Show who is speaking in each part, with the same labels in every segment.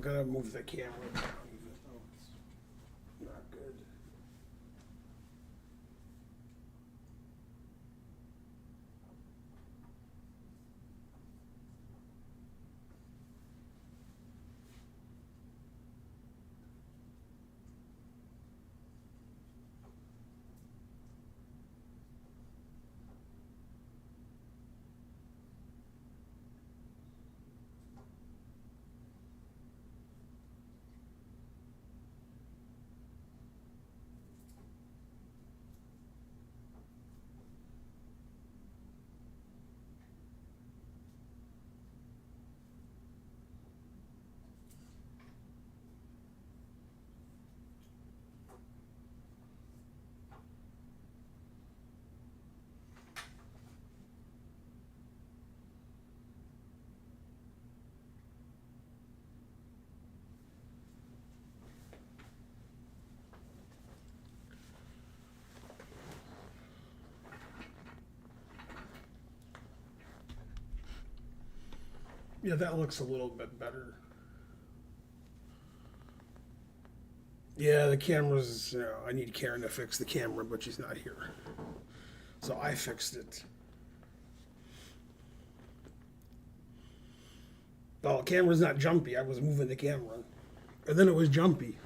Speaker 1: I'm gonna move the camera down even though it's not good. Yeah, that looks a little bit better. Yeah, the camera's, I need Karen to fix the camera, but she's not here. So I fixed it. Oh, the camera's not jumpy. I was moving the camera. And then it was jumpy.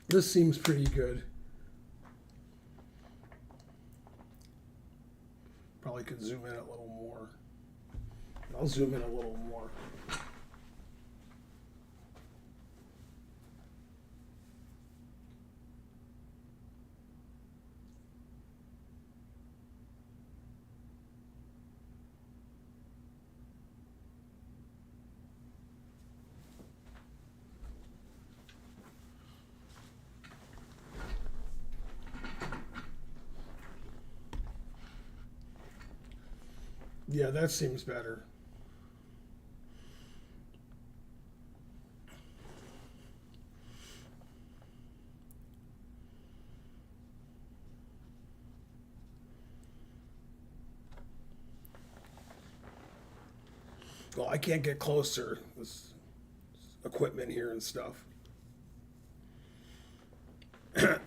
Speaker 1: This seems pretty good. Probably could zoom in a little more. I'll zoom in a little more. Yeah, that seems better. Well, I can't get closer. This equipment here and stuff.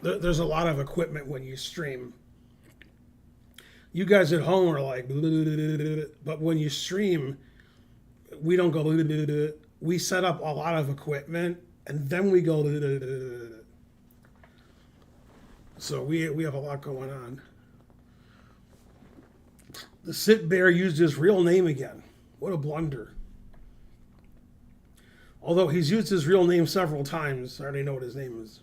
Speaker 1: There's a lot of equipment when you stream. You guys at home are like, but when you stream, we don't go. We set up a lot of equipment and then we go. So we have a lot going on. The Sit Bear used his real name again. What a blunder. Although he's used his real name several times, I already know what his name is.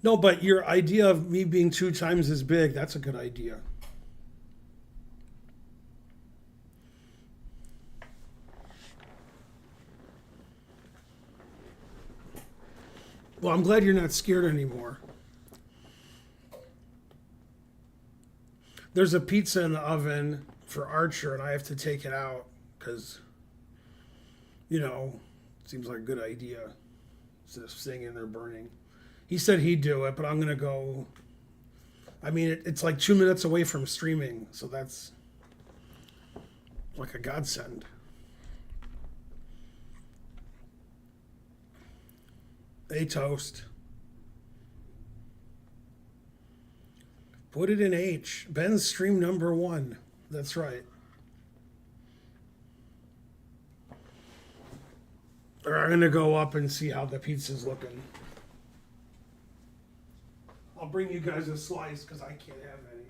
Speaker 1: No, but your idea of me being 2 times as big, that's a good idea. Well, I'm glad you're not scared anymore. There's a pizza in the oven for Archer, and I have to take it out because, it seems like a good idea instead of staying in there burning. He said he'd do it, but I'm going to go. I mean, it's like 2 minutes away from streaming, so that's like a godsend. A toast. Put it in H. Ben's stream number 1. That's right. Or I'm going to go up and see how the pizza's looking. I'll bring you guys a slice because I can't have any.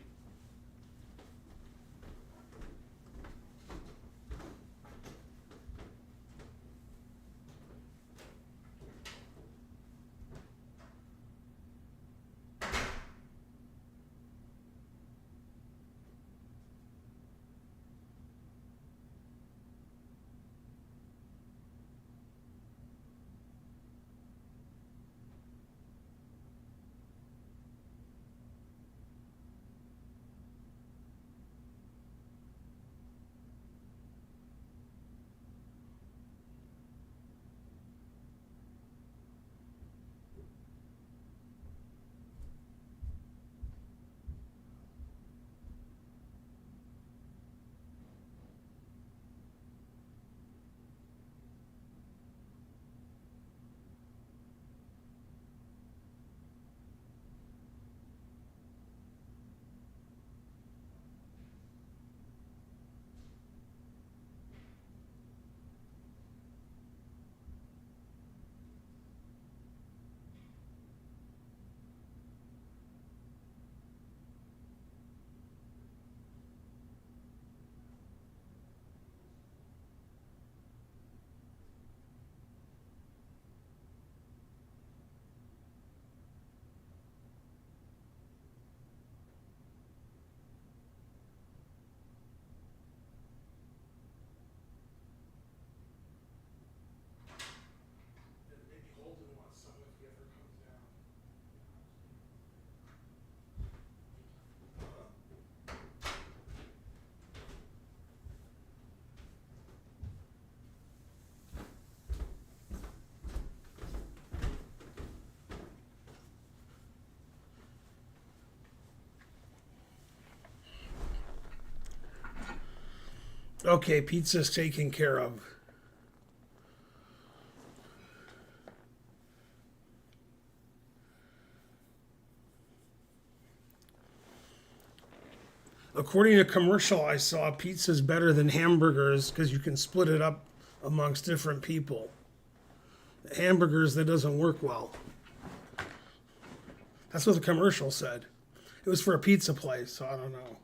Speaker 1: Okay, pizza's taken care of. According to a commercial I saw, pizza's better than hamburgers because you can split it up amongst different people. Hamburgers, that doesn't work well. That's what the commercial said. It was for a pizza place, so I don't know.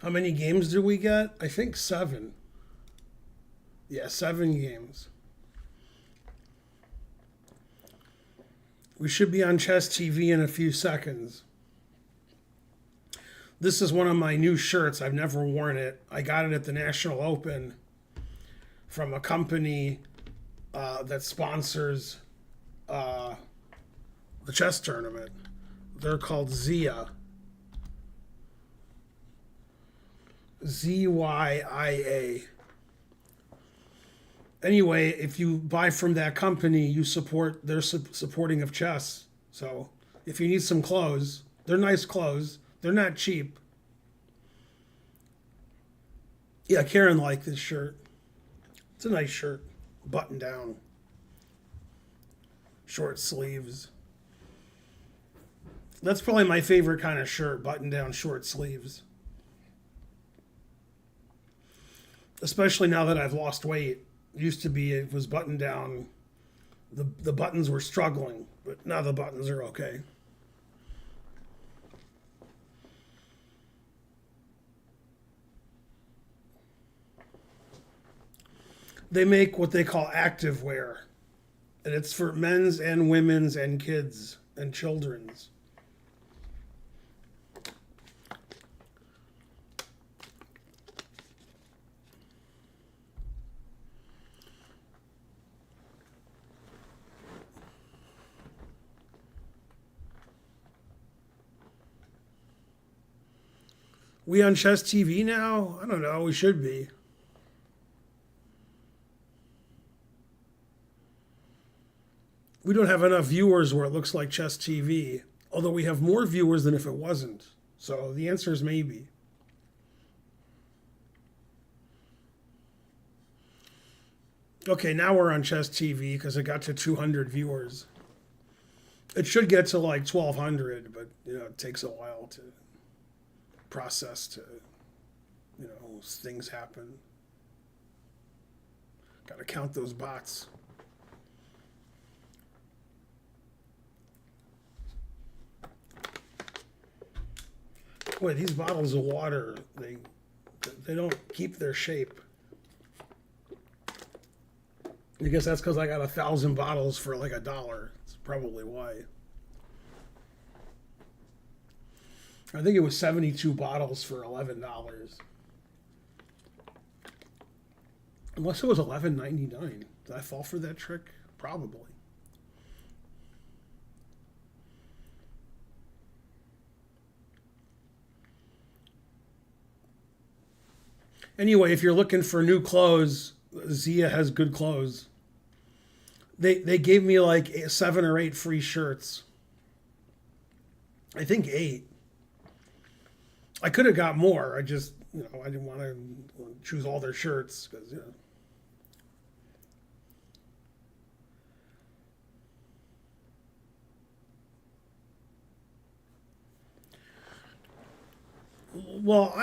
Speaker 1: How many games do we get? I think 7. Yeah, 7 games. We should be on Chess TV in a few seconds. This is one of my new shirts. I've never worn it. I got it at the National Open from a company that sponsors the chess tournament. They're called Zia. ZYIA. Anyway, if you buy from that company, you support their supporting of chess. So if you need some clothes, they're nice clothes. They're not cheap. Yeah, Karen liked this shirt. It's a nice shirt. Button down. Short sleeves. That's probably my favorite kind of shirt, button down short sleeves. Especially now that I've lost weight. It used to be it was buttoned down. The buttons were struggling, but now the buttons are okay. They make what they call active wear, and it's for men's and women's and kids and children's. We on Chess TV now? I don't know. We should be. We don't have enough viewers where it looks like Chess TV, although we have more viewers than if it wasn't. So the answer is maybe. Okay, now we're on Chess TV because it got to 200 viewers. It should get to like 1,200, but it takes a while to process things happen. Got to count those bots. Boy, these bottles of water, they don't keep their shape. I guess that's because I got 1,000 bottles for like $1. That's probably why. I think it was 72 bottles for $11. Unless it was $11.99. Did I fall for that trick? Probably. Anyway, if you're looking for new clothes, Zia has good clothes. They gave me like 7 or 8 free shirts. I think 8. I could have got more. I just, I didn't want to choose all their shirts because, Well,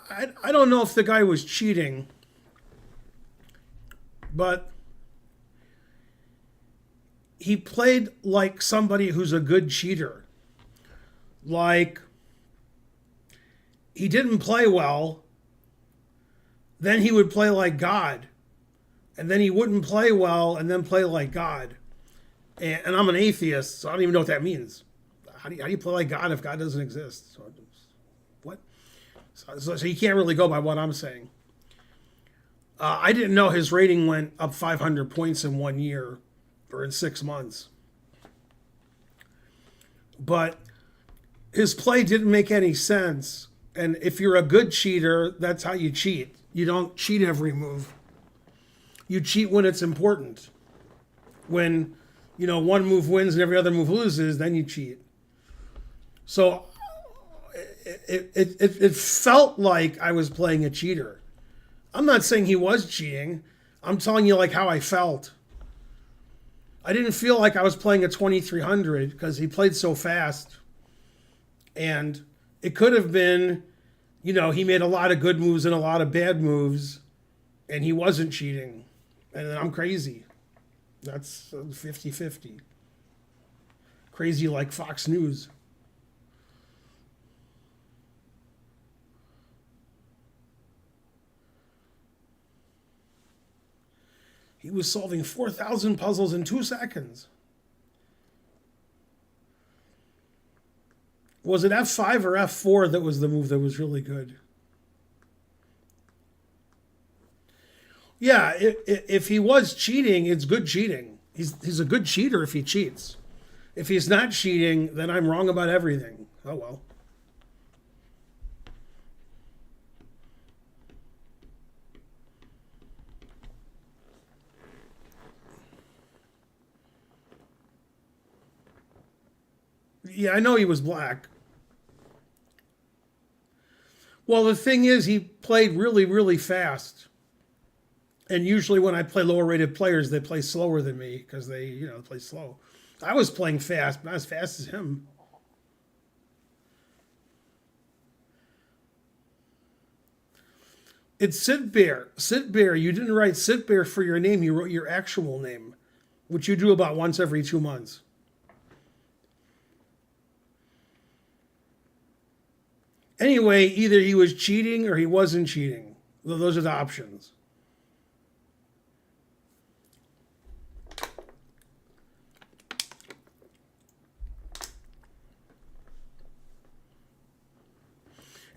Speaker 1: I don't know if the guy was cheating, but he played like somebody who's a good cheater. Like, he didn't play well, then he would play like God, and then he wouldn't play well and then play like God. And I'm an atheist, so I don't even know what that means. How do you play like God if God doesn't exist? What? So you can't really go by what I'm saying. I didn't know his rating went up 500 points in 1 year or in 6 months. But his play didn't make any sense. And if you're a good cheater, that's how you cheat. You don't cheat every move. You cheat when it's important. When, one move wins and every other move loses, then you cheat. So it felt like I was playing a cheater. I'm not saying he was cheating. I'm telling you like how I felt. I didn't feel like I was playing a 2300 because he played so fast. And it could have been, he made a lot of good moves and a lot of bad moves, and he wasn't cheating. And I'm crazy. That's 50-50. Crazy like Fox News. He was solving 4,000 puzzles in 2 seconds. Was it F5 or F4 that was the move that was really good? Yeah, if he was cheating, it's good cheating. He's a good cheater if he cheats. If he's not cheating, then I'm wrong about everything. Oh well. Yeah, I know he was black. Well, the thing is, he played really, really fast. And usually when I play lower rated players, they play slower than me because they play slow. I was playing fast, but not as fast as him. It's Sid Bear. Sid Bear, you didn't write Sid Bear for your name, you wrote your actual name, which you do about once every 2 months. Anyway, either he was cheating or he wasn't cheating. Those are the options.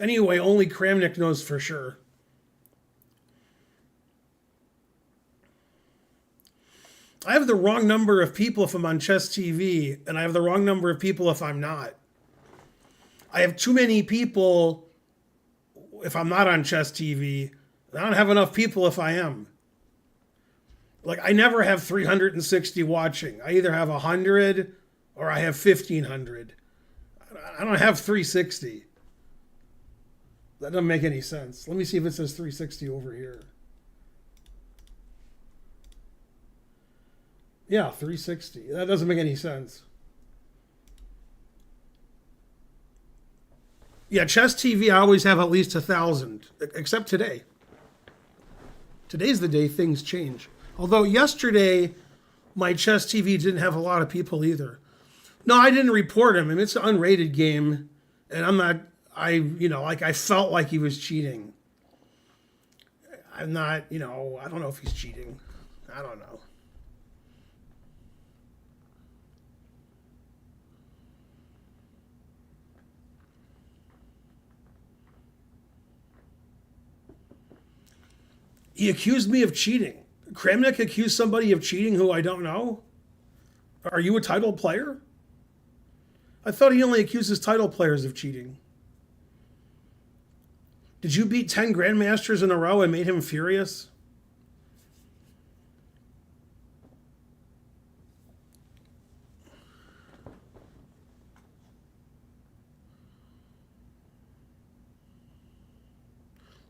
Speaker 1: Anyway, only Kramnik knows for sure. I have the wrong number of people if I'm on Chess TV, and I have the wrong number of people if I'm not. I have too many people if I'm not on Chess TV. I don't have enough people if I am. Like, I never have 360 watching. I either have 100 or I have 1,500. I don't have 360. That doesn't make any sense. Let me see if it says 360 over here. Yeah, 360. That doesn't make any sense. Yeah, Chess TV, I always have at least 1,000, except today. Today's the day things change. Although yesterday, my Chess TV didn't have a lot of people either. No, I didn't report him. I mean, it's an unrated game, and I'm not, I felt like he was cheating. I'm not, I don't know if he's cheating. I don't know. He accused me of cheating. Kramnik accused somebody of cheating who I don't know? Are you a title player? I thought he only accuses title players of cheating. Did you beat 10 grandmasters in a row and made him furious?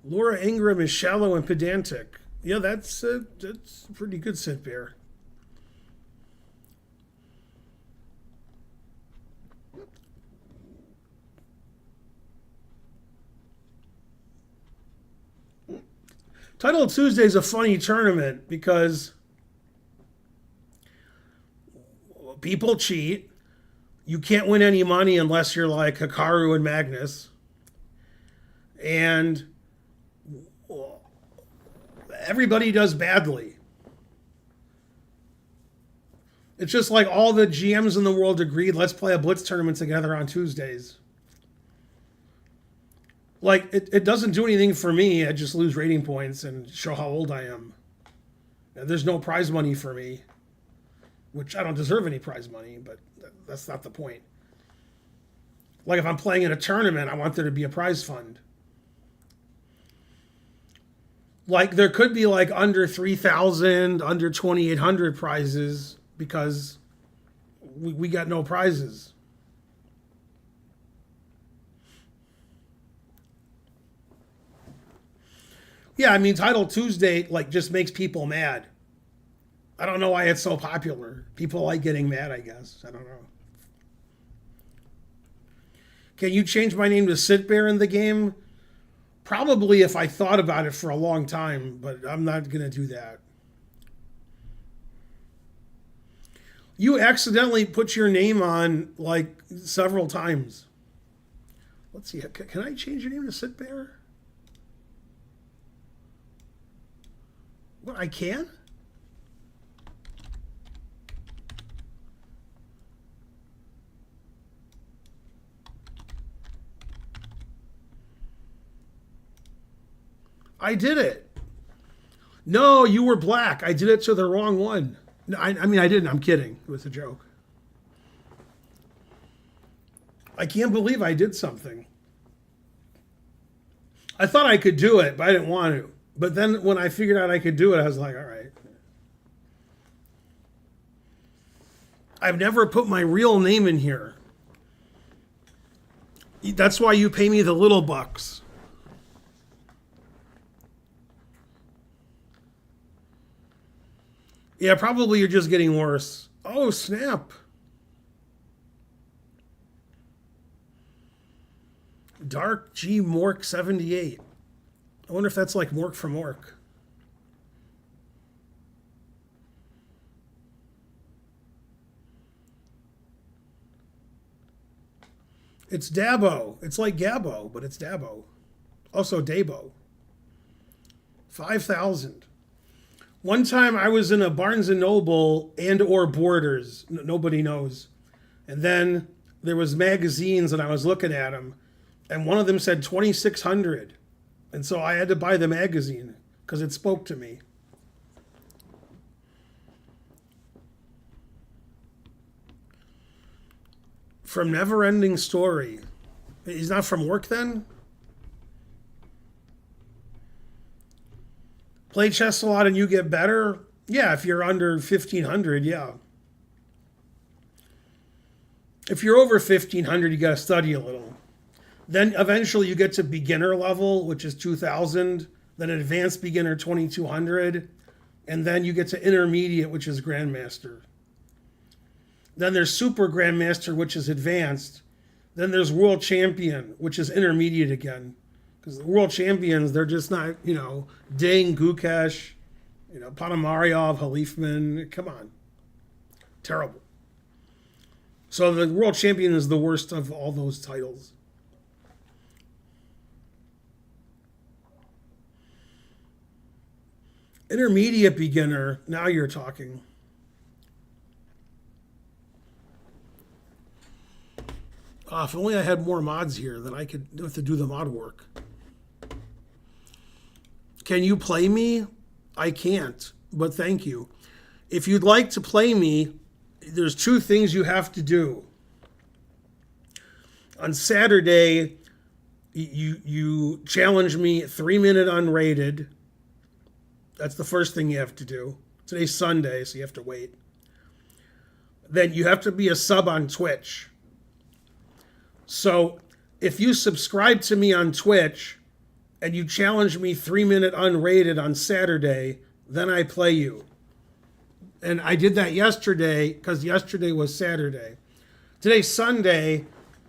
Speaker 1: Laura Ingraham is shallow and pedantic. Yeah, that's a pretty good sit bear. Title Tuesday is a funny tournament because people cheat. You can't win any money unless you're like Hikaru and Magnus. And everybody does badly. It's just like all the GMs in the world agreed, let's play a Blitz tournament together on Tuesdays. Like, it doesn't do anything for me. I just lose rating points and show how old I am. And there's no prize money for me, which I don't deserve any prize money, but that's not the point. Like, if I'm playing in a tournament, I want there to be a prize fund. Like there could be like under 3,000, under 2,800 prizes because we got no prizes. Yeah, I mean Title Tuesday like just makes people mad. I don't know why it's so popular. People like getting mad, I guess. I don't know. Can you change my name to Sit Bear in the game? Probably if I thought about it for a long time, but I'm not going to do that. You accidentally put your name on like several times. Let's see. Can I change your name to Sit Bear? What, I can? I did it. No, you were black. I did it to the wrong one. No, I mean, I didn't. I'm kidding. It was a joke. I can't believe I did something. I thought I could do it, but I didn't want to. But then when I figured out I could do it, I was like, all right. I've never put my real name in here. That's why you pay me the little bucks. Yeah, probably you're just getting worse. Oh, snap. Dark G Mork 78. I wonder if that's like Mork from Mork. It's Dabo. It's like Gabbo, but it's Dabo. Also Dabo. 5,000. One time I was in a Barnes and Noble and or Borders. Nobody knows. And then there was magazines and I was looking at them. And one of them said 2,600. And so I had to buy the magazine because it spoke to me. From Neverending Story. He's not from work then? Play chess a lot and you get better? Yeah, if you're under 1,500, yeah. If you're over 1,500, you got to study a little. Then eventually you get to beginner level, which is 2,000. Then advanced beginner, 2,200. And then you get to intermediate, which is grandmaster. Then there's super grandmaster, which is advanced. Then there's world champion, which is intermediate again. Because the world champions, they're just not, Ding, Gukesh, Ponomaryov, Halifman. Come on. Terrible. So the world champion is the worst of all those titles. Intermediate beginner, now you're talking. If only I had more mods here, then I could have to do the mod work. Can you play me? I can't, but thank you. If you'd like to play me, there's two things you have to do. On Saturday, you challenge me 3-minute unrated. That's the first thing you have to do. Today's Sunday, so you have to wait. Then you have to be a sub on Twitch. So if you subscribe to me on Twitch and you challenge me 3-minute unrated on Saturday, then I play you. And I did that yesterday because yesterday was Saturday. Today's Sunday,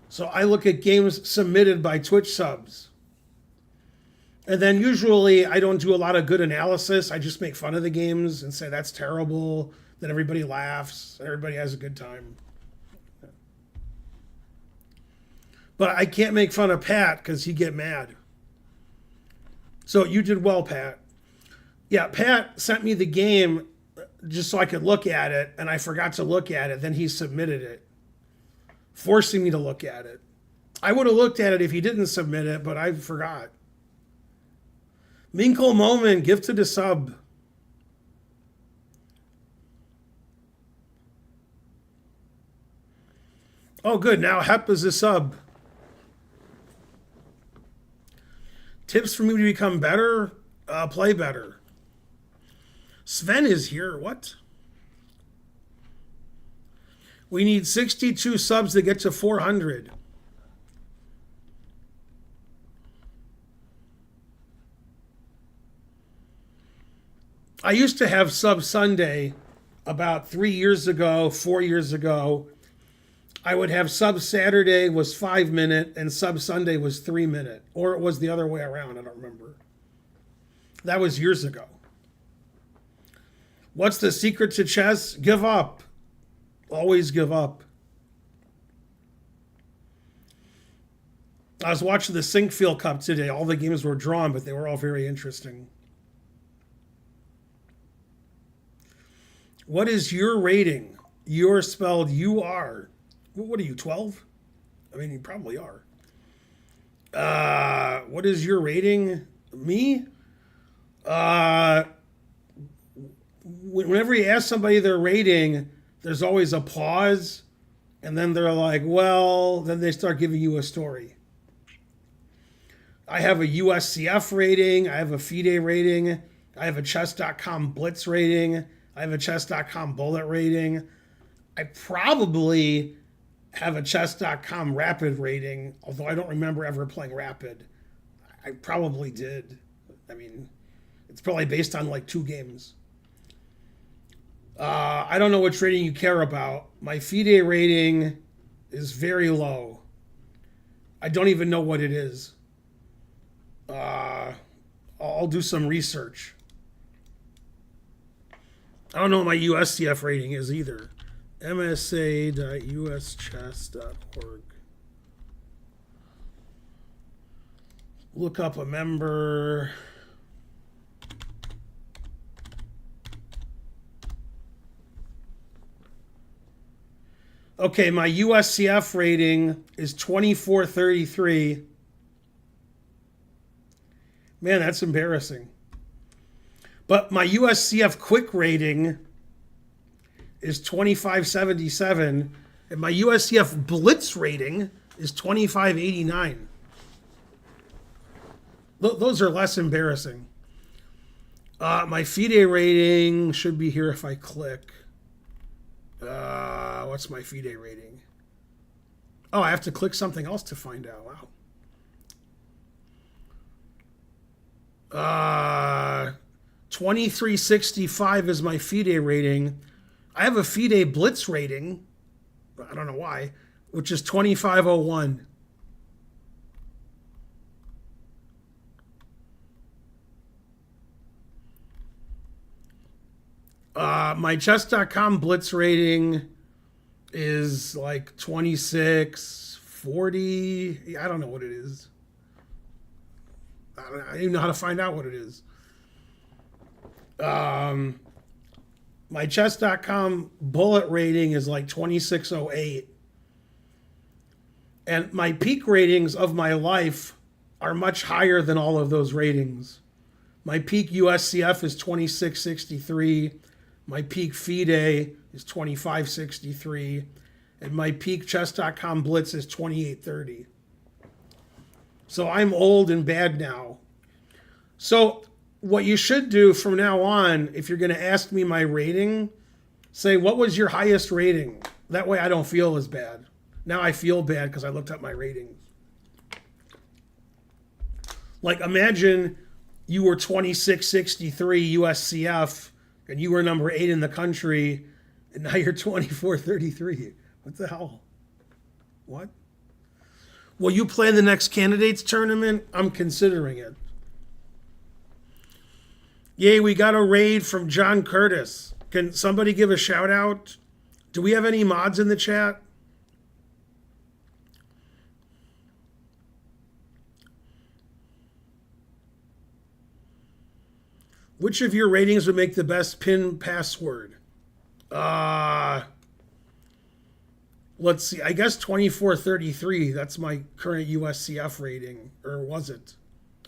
Speaker 1: so I look at games submitted by Twitch subs. And then usually I don't do a lot of good analysis. I just make fun of the games and say that's terrible. Then everybody laughs and everybody has a good time. But I can't make fun of Pat because he'd get mad. So you did well, Pat. Yeah, Pat sent me the game just so I could look at it, and I forgot to look at it. Then he submitted it, forcing me to look at it. I would have looked at it if he didn't submit it, but I forgot. Minkle Moment, gifted a sub. Oh, good. Now Hep is a sub. Tips for me to become better? Play better. Sven is here. What? We need 62 subs to get to 400. I used to have Sub Sunday about 3 years ago, 4 years ago. I would have Sub Saturday was 5 minute and Sub Sunday was 3 minute. Or it was the other way around. I don't remember. That was years ago. What's the secret to chess? Give up. Always give up. I was watching the Sinkfield Cup today. All the games were drawn, but they were all very interesting. What is your rating? You're spelled U-R. What are you, 12? I mean, you probably are. What is your rating? Me? Whenever you ask somebody their rating, there's always a pause, and then they're like, well, then they start giving you a story. I have a USCF rating, I have a FIDE rating, I have a chess.com blitz rating, I have a chess.com bullet rating. I probably have a chess.com rapid rating, although I don't remember ever playing rapid. I probably did. I mean, it's probably based on like 2 games. I don't know which rating you care about. My FIDE rating is very low. I don't even know what it is. I'll do some research. I don't know what my USCF rating is either. msa.uschess.org. Look up a member. Okay, my USCF rating is 2433. Man, that's embarrassing. But my USCF quick rating is 2577, and my USCF blitz rating is 2589. Those are less embarrassing. My FIDE rating should be here if I click. What's my FIDE rating? Oh, I have to click something else to find out. Wow. 2365 is my FIDE rating. I have a FIDE blitz rating. I don't know why, which is 2501. My chess.com blitz rating is like 2640. I don't know what it is. I don't even know how to find out what it is. My chess.com bullet rating is like 2608. And my peak ratings of my life are much higher than all of those ratings. My peak USCF is 2663. My peak FIDE is 2563. And my peak chess.com blitz is 2830. So I'm old and bad now. So what you should do from now on, if you're going to ask me my rating, say, what was your highest rating? That way I don't feel as bad. Now I feel bad because I looked up my ratings. Like, imagine you were 2663 USCF and you were number 8 in the country, and now you're 2433. What the hell? What? Will you play in the next candidates tournament? I'm considering it. Yay, we got a raid from John Curtis. Can somebody give a shout out? Do we have any mods in the chat? Which of your ratings would make the best pin password? Let's see. I guess 2433. That's my current USCF rating. Or was it?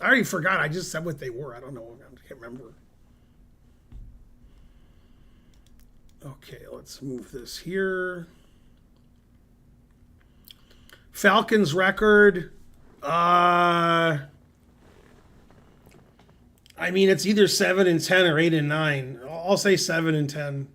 Speaker 1: I already forgot. I just said what they were. I don't know. I can't remember. Okay, let's move this here. Falcons record. I I mean, it's either 7 and 10 or 8 and 9. I'll say 7 and 10.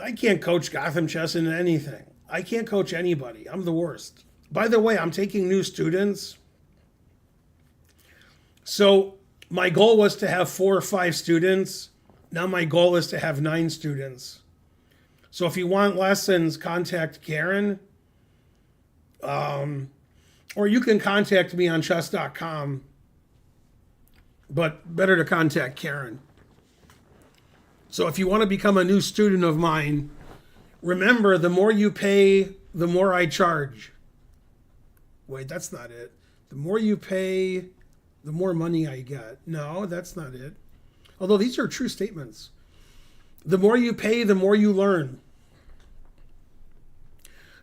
Speaker 1: I can't coach Gotham Chess into anything. I can't coach anybody. I'm the worst. By the way, I'm taking new students. So my goal was to have 4 or 5 students. Now my goal is to have 9 students. So if you want lessons, contact Karen. Or you can contact me on chess.com. But better to contact Karen. So if you want to become a new student of mine, remember, the more you pay, the more I charge. Wait, that's not it. The more you pay, the more money I get. No, that's not it. Although these are true statements. The more you pay, the more you learn.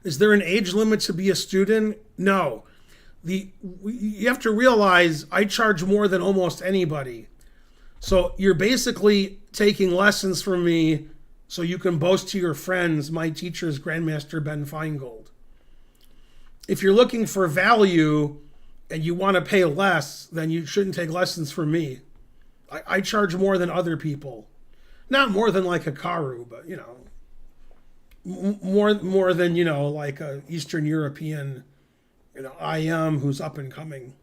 Speaker 1: Is there an age limit to be a student? No. You have to realize I charge more than almost anybody. So you're basically taking lessons from me so you can boast to your friends, my teacher is Grandmaster Ben Feingold. If you're looking for value and you want to pay less, then you shouldn't take lessons from me. I charge more than other people. Not more than like a Karu, but, you know, more than, you know, like a Eastern European, you know, IM who's up and coming.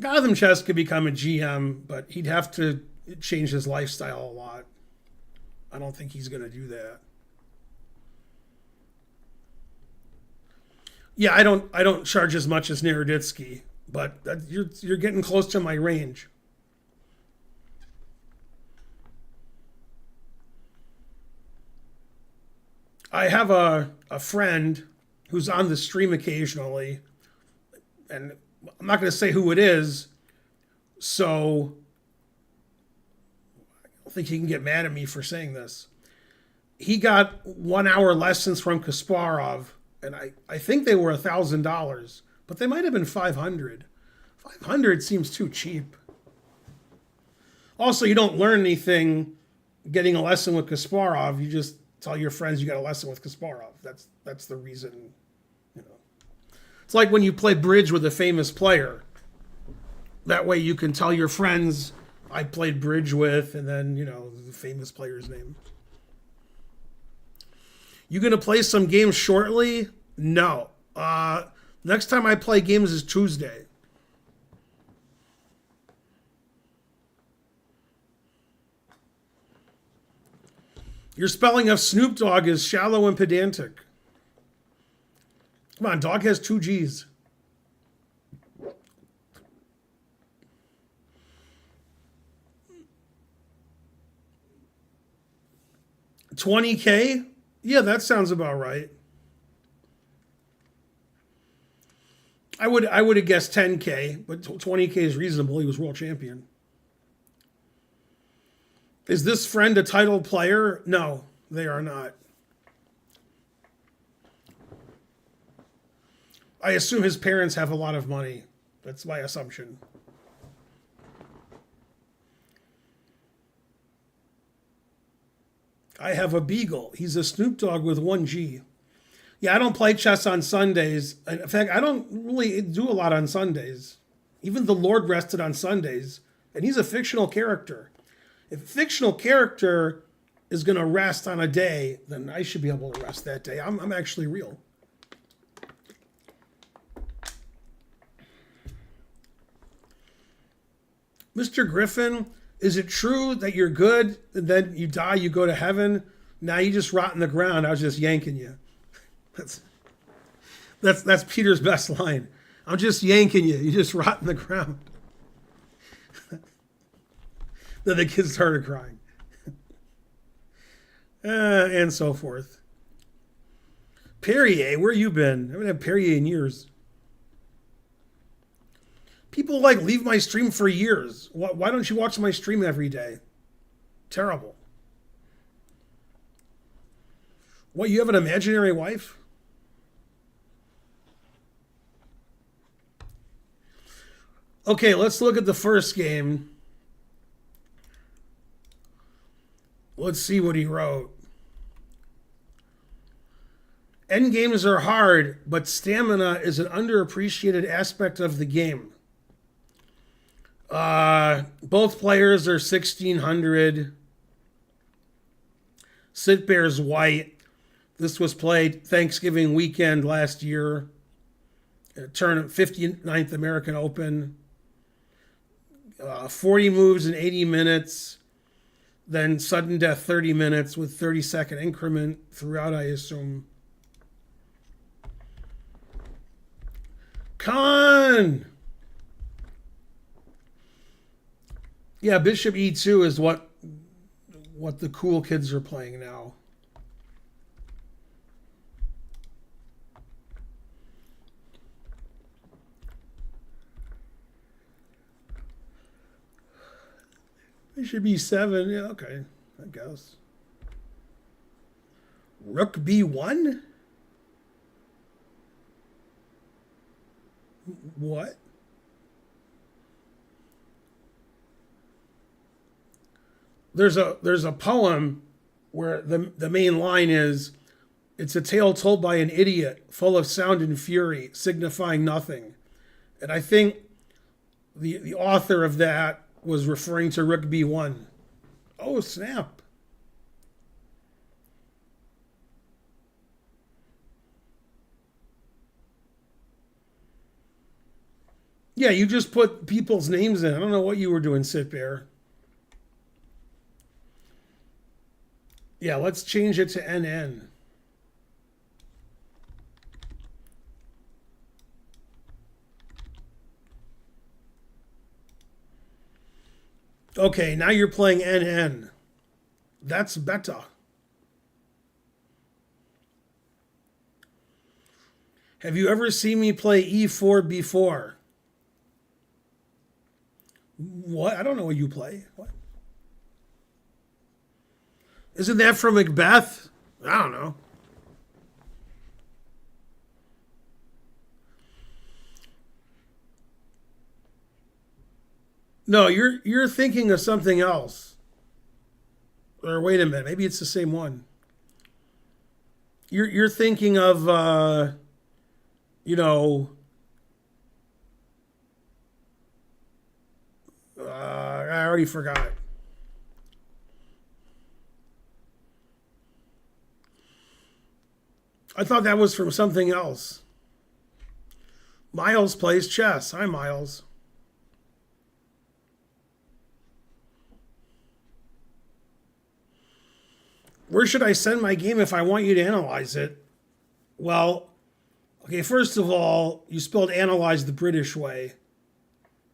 Speaker 1: Gotham Chess could become a GM, but he'd have to change his lifestyle a lot. I don't think he's going to do that. Yeah, I don't charge as much as Naroditsky, but you're getting close to my range. I have a friend who's on the stream occasionally, and I'm not going to say who it is, so I don't think he can get mad at me for saying this. He got 1 hour lessons from Kasparov, and I think they were $1,000, but they might have been 500. 500 seems too cheap. Also, you don't learn anything getting a lesson with Kasparov. You just tell your friends you got a lesson with Kasparov. That's the reason, you know. It's like when you play bridge with a famous player. That way you can tell your friends I played bridge with, and then, you know, the famous player's name. You gonna play some games shortly? No. Next time I play games is Tuesday. Your spelling of Snoop Dogg is shallow and pedantic. Come on, dog has 2 G's. $20K? Yeah, that sounds about right. I would have guessed 10K, but 20K is reasonable. He was world champion. Is this friend a title player? No, they are not. I assume his parents have a lot of money. That's my assumption. I have a beagle. He's a Snoop Dogg with 1 G. Yeah, I don't play chess on Sundays. In fact, I don't really do a lot on Sundays. Even the Lord rested on Sundays, and he's a fictional character. If a fictional character is going to rest on a day, then I should be able to rest that day. I'm actually real. Mr. Griffin, is it true that you're good, and then you die, you go to heaven? Now you just rot in the ground. I was just yanking you. That's Peter's best line. I'm just yanking you. You just rot in the ground. Then the kids started crying. And so forth. Perrier, where you been? I haven't had Perrier in years. People like leave my stream for years. Why don't you watch my stream every day? Terrible. What, you have an imaginary wife? Okay, let's look at the first game. Let's see what he wrote. End games are hard, but stamina is an underappreciated aspect of the game. Both players are 1600. Sit Bear's white. This was played Thanksgiving weekend last year. Tournament 59th American Open. 40 moves in 80 minutes. Then sudden death 30 minutes with 30-second increment throughout, I assume. Con! Yeah, Bishop E2 is what the cool kids are playing now. Bishop E7, yeah, okay, I guess. Rook B1? What? There's a poem where the main line is, "It's a tale told by an idiot, full of sound and fury, signifying nothing." And I think the author of that was referring to Rook B1. Oh, snap. Yeah, you just put people's names in. I don't know what you were doing, Sit Bear. Yeah, let's change it to NN. Okay, now you're playing NN. That's better. Have you ever seen me play E4 before? What? I don't know what you play. What? Isn't that from Macbeth? I don't know. No, you're thinking of something else. Or wait a minute, maybe it's the same one. You're thinking of you know, I already forgot. I thought that was from something else. Miles plays chess. Hi, Miles. Where should I send my game if I want you to analyze it? Well, okay, first of all, you spelled analyze the British way.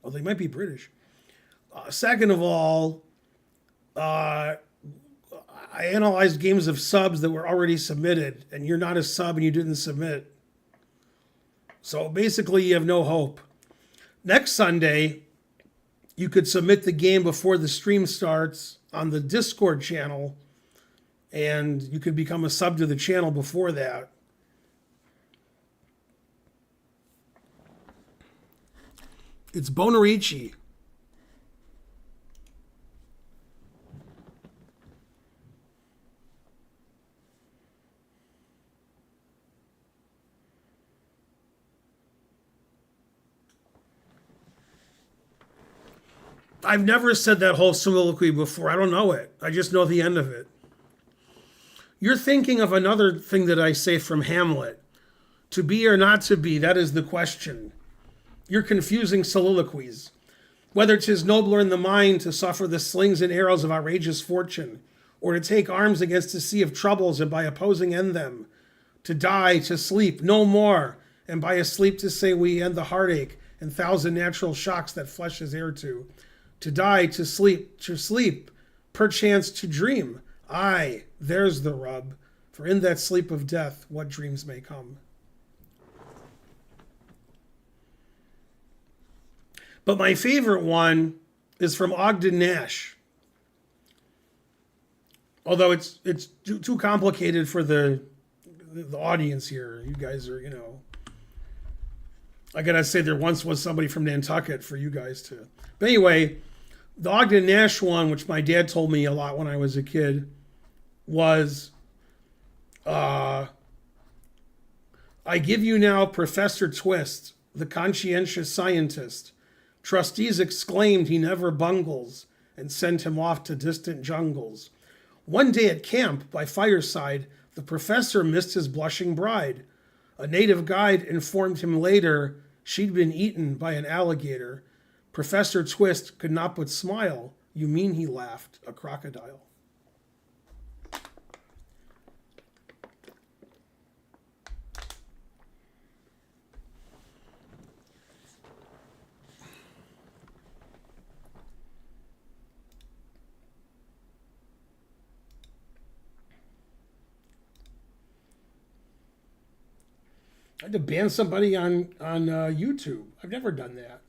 Speaker 1: Well, they might be British. Second of all, I analyzed games of subs that were already submitted, and you're not a sub and you didn't submit. So basically, you have no hope. Next Sunday, you could submit the game before the stream starts on the Discord channel, and you could become a sub to the channel before that. It's Bonarici. I've never said that whole soliloquy before. I don't know it. I just know the end of it. You're thinking of another thing that I say from Hamlet. To be or not to be, that is the question. You're confusing soliloquies. Whether 'tis nobler in the mind to suffer the slings and arrows of outrageous fortune, or to take arms against a sea of troubles and by opposing end them, to die, to sleep, no more, and by a sleep to say we end the heartache and thousand natural shocks that flesh is heir to die, to sleep, perchance to dream. Aye, there's the rub, for in that sleep of death what dreams may come. But my favorite one is from Ogden Nash. Although it's too complicated for the audience here. You guys are, I gotta say there once was somebody from Nantucket for you guys to. But anyway, the Ogden Nash one, which my dad told me a lot when I was a kid, was I give you now Professor Twist, the conscientious scientist. Trustees exclaimed he never bungles and sent him off to distant jungles. One day at camp by fireside, the professor missed his blushing bride. A native guide informed him later she'd been eaten by an alligator. Professor Twist could not but smile. You mean, he laughed, a crocodile. I had to ban somebody on YouTube. I've never done that.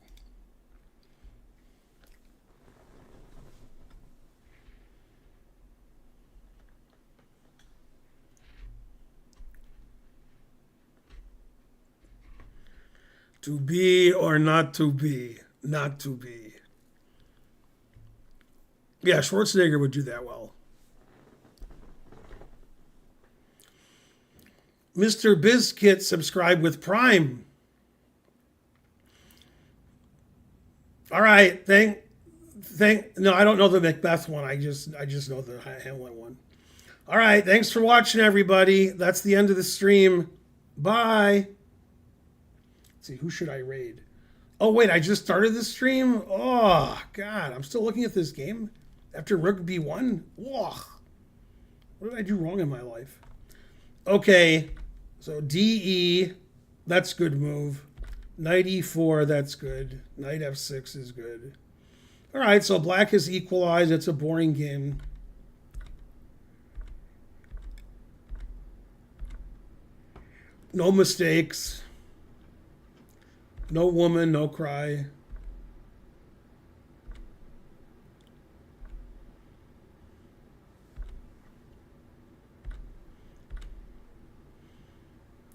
Speaker 1: To be or not to be? Not to be. Yeah, Schwarzenegger would do that well. Mr. Bizkit subscribed with Prime. All right, no, I don't know the Macbeth one. I just know the Hamlet one. All right, thanks for watching, everybody. That's the end of the stream. Bye. Let's see, who should I raid? Oh wait, I just started the stream. Oh God, I'm still looking at this game after Rook B1. Ugh. What did I do wrong in my life? Okay. So DE, that's good move. Knight E4, that's good. Knight F6 is good. All right, so black is equalized. It's a boring game. No mistakes. No woman, no cry.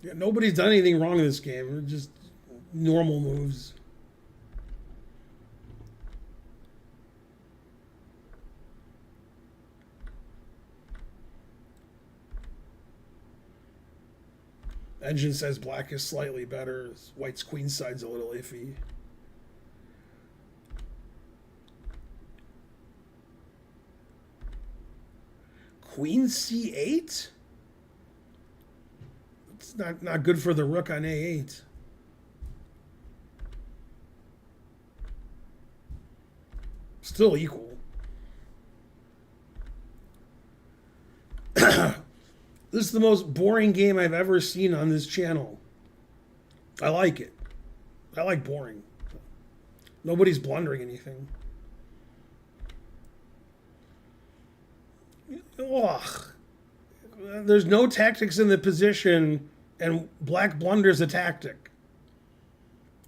Speaker 1: Yeah, nobody's done anything wrong in this game. We're just normal moves. Engine says black is slightly better. White's queen side's a little iffy. Queen C8? It's not good for the rook on A8. Still equal. This is the most boring game I've ever seen on this channel. I like it. I like boring. Nobody's blundering anything. Ugh. There's no tactics in the position, and black blunders a tactic.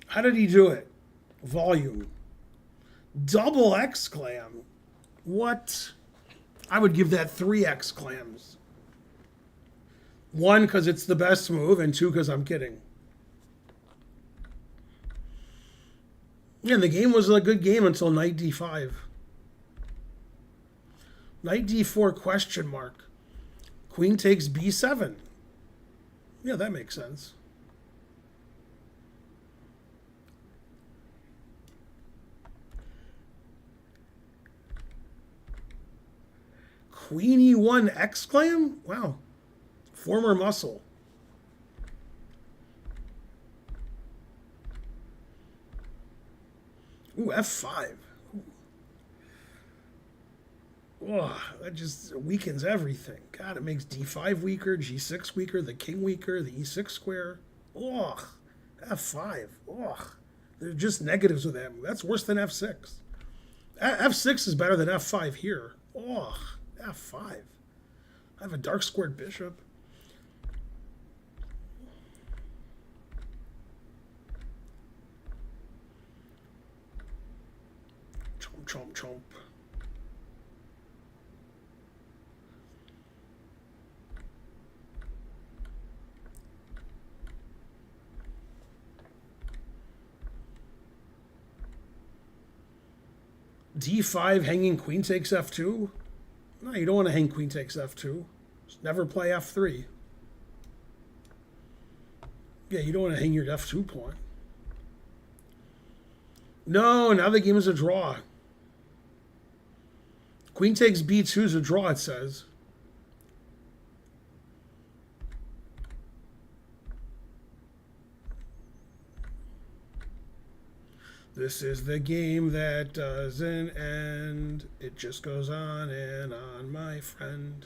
Speaker 1: How did he do it? Volume. Double exclam. What? I would give that 3 exclams. 1, because it's the best move, and 2, because I'm kidding. Yeah, and the game was a good game until knight d5. Knight d4 question mark. Queen takes b7. Yeah, that makes sense. Queen e1 exclam? Wow. Former muscle. Ooh, f5. Oh, that just weakens everything. God, it makes d5 weaker, g6 weaker, the king weaker, the e6 square. Ugh, f5. Ugh, they're just negatives with that move. That's worse than f6. f6 is better than f5 here. Ugh, f5. I have a dark squared bishop. Chomp, chomp, chomp. d5 hanging queen takes f2? No, you don't want to hang queen takes f2. Just never play f3. Yeah, you don't want to hang your f2 pawn. No, now the game is a draw. Queen takes b2 is a draw, it says. This is the game that doesn't end. It just goes on and on, my friend.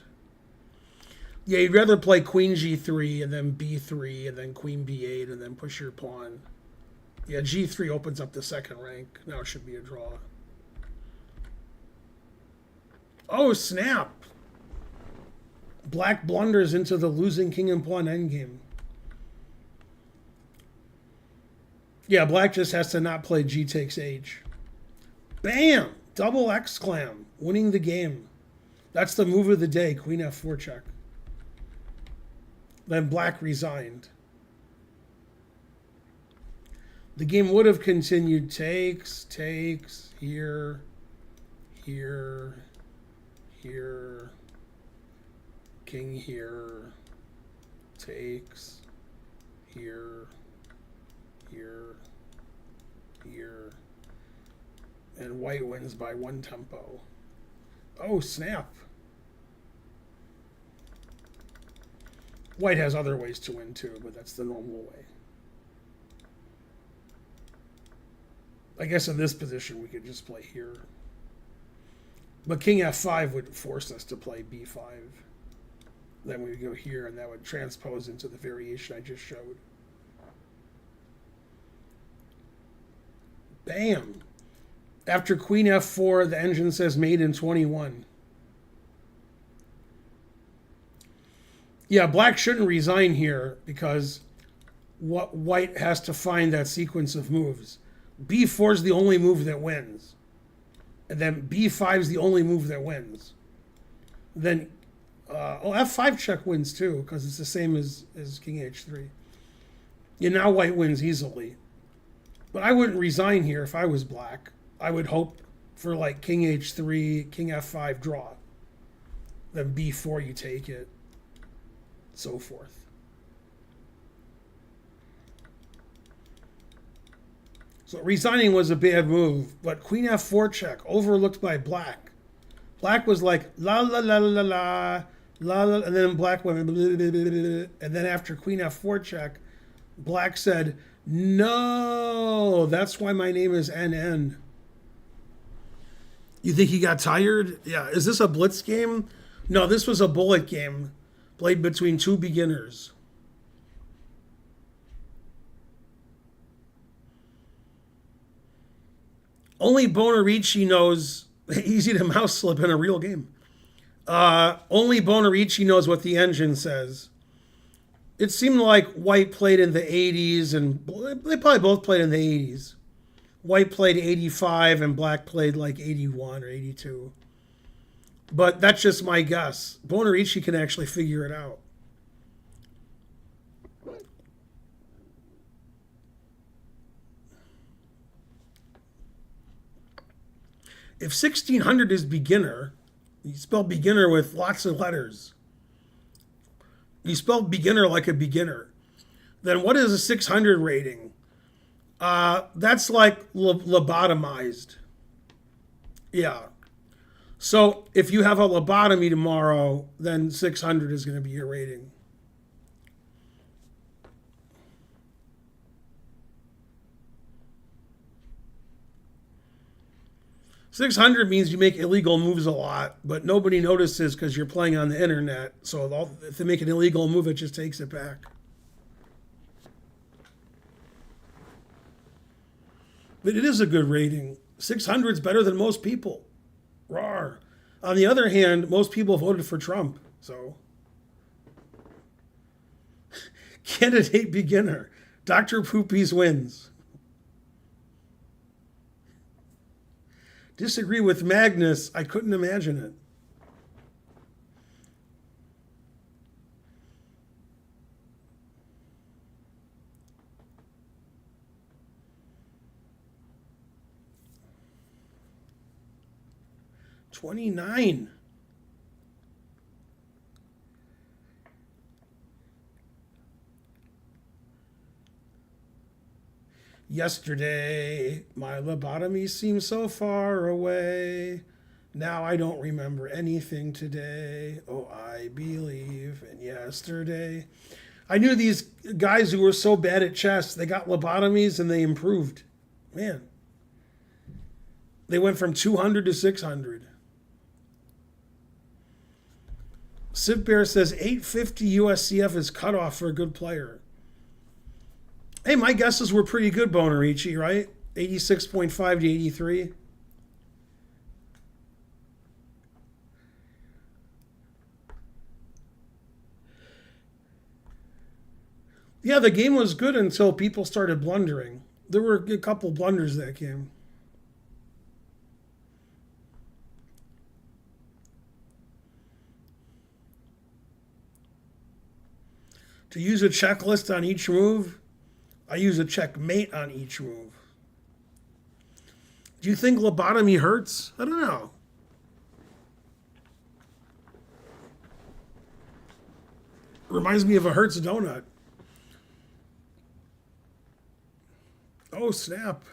Speaker 1: Yeah, you'd rather play queen g3 and then b3 and then queen b8 and then push your pawn. Yeah, g3 opens up the second rank. Now it should be a draw. Oh, snap. Black blunders into the losing king and pawn endgame. Yeah, black just has to not play g takes h. Bam! Double exclam. Winning the game. That's the move of the day. Queen f4 check. Then black resigned. The game would have continued. Takes, here, here, here, king here, takes, here, here, here, and white wins by one tempo. Oh, snap. White has other ways to win too, but that's the normal way. I guess in this position we could just play here. But king f5 would force us to play b5. Then we would go here, and that would transpose into the variation I just showed. Bam! After queen f4, the engine says made in 21. Yeah, black shouldn't resign here because what white has to find that sequence of moves. b4 is the only move that wins. And then b5 is the only move that wins. Then f5 check wins too because it's the same as king h3. Yeah, now white wins easily. But I wouldn't resign here if I was black. I would hope for like king h3, king f5 draw. Then b4 you take it. So forth. So resigning was a bad move, but queen f4 check overlooked by black. Black was like la la la la la la la, and then black went blah, blah, blah, blah, blah. And then after queen f4 check, black said, "No, that's why my name is NN." You think he got tired? Yeah. Is this a blitz game? No, this was a bullet game played between two beginners. Only Bonarici knows, easy to mouse slip in a real game. Only Bonarici knows what the engine says. It seemed like white played in the 80s, and they probably both played in the 80s. White played 85 and black played like 81 or 82. But that's just my guess. Bonarici can actually figure it out. If 1600 is beginner, you spell beginner with lots of letters. You spell beginner like a beginner. Then what is a 600 rating? That's like lobotomized. Yeah. So if you have a lobotomy tomorrow, then 600 is going to be your rating. $600 means you make illegal moves a lot, but nobody notices because you're playing on the internet. So if they make an illegal move, it just takes it back. But it is a good rating. 600 is better than most people. Rawr. On the other hand, most people voted for Trump. So, candidate beginner. Dr. Poopies wins. Disagree with Magnus. I couldn't imagine it. $29. Yesterday, my lobotomy seemed so far away. Now I don't remember anything today. Oh, I believe in yesterday. I knew these guys who were so bad at chess, they got lobotomies and they improved. Man. They went from 200 to 600. Civ Bear says 850 USCF is cutoff for a good player. Hey, my guesses were pretty good, Bonarici, right? 86.5 to 83. Yeah, the game was good until people started blundering. There were a couple blunders that game. To use a checklist on each move, I use a checkmate on each move. Do you think lobotomy hurts? I don't know. Reminds me of a Hertz donut. Oh, snap.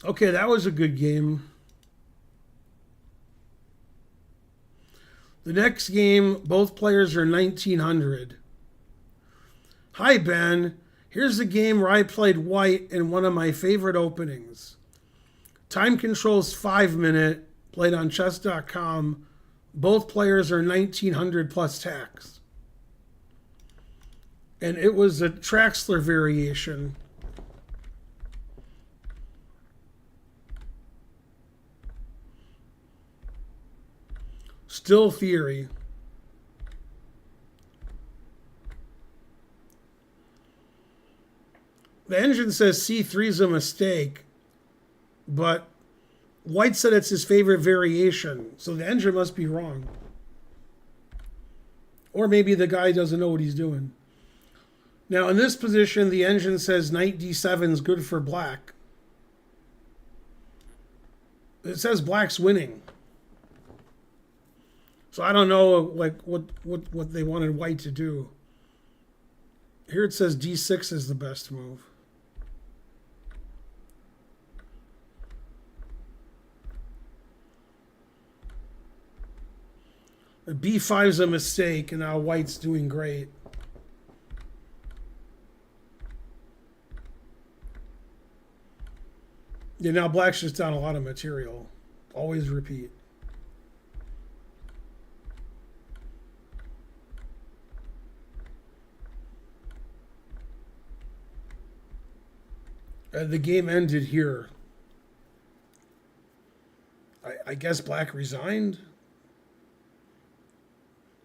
Speaker 1: Okay, that was a good game. The next game, both players are 1900. Hi, Ben. Here's the game where I played white in one of my favorite openings. Time control's 5-minute, played on chess.com. Both players are 1900 plus tax. And it was a Traxler variation. Still theory. The engine says C3 is a mistake, but White said it's his favorite variation, so the engine must be wrong. Or maybe the guy doesn't know what he's doing. Now, in this position, the engine says knight d7 is good for black. It says black's winning. So I don't know what they wanted white to do. Here it says d6 is the best move. B5 is a mistake, and now white's doing great. Yeah, now black's just down a lot of material. Always repeat. The game ended here. I guess black resigned.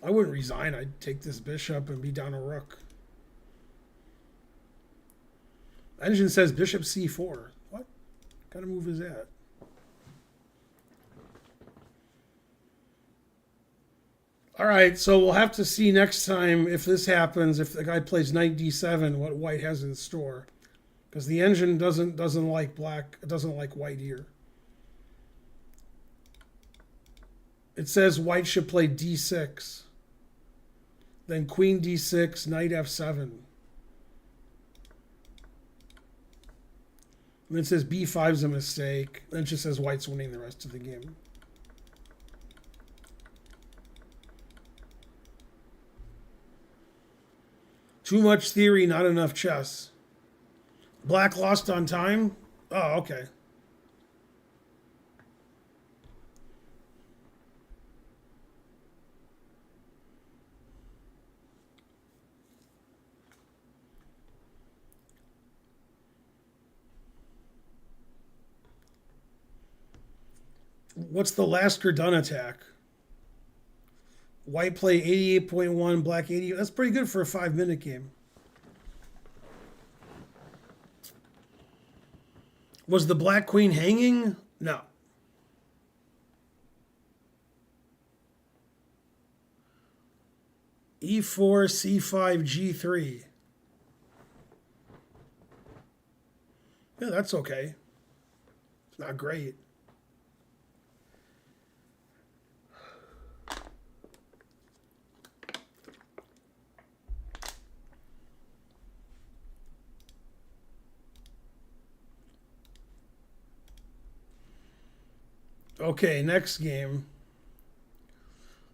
Speaker 1: I wouldn't resign. I'd take this bishop and be down a rook. Engine says bishop c4. What kind of move is that? All right, so we'll have to see next time if this happens, if the guy plays knight d7, what white has in store. Because the engine doesn't like black, it doesn't like white here. It says white should play d6. Then queen d6, knight f7. And it says b5 is a mistake. Then it just says white's winning the rest of the game. Too much theory, not enough chess. Black lost on time? Oh, okay. What's the Lasker Dunn attack? White play 88.1, black 80. That's pretty good for a 5-minute game. Was the black queen hanging? No. E4, C5, G3. Yeah, that's okay. It's not great. Okay, next game.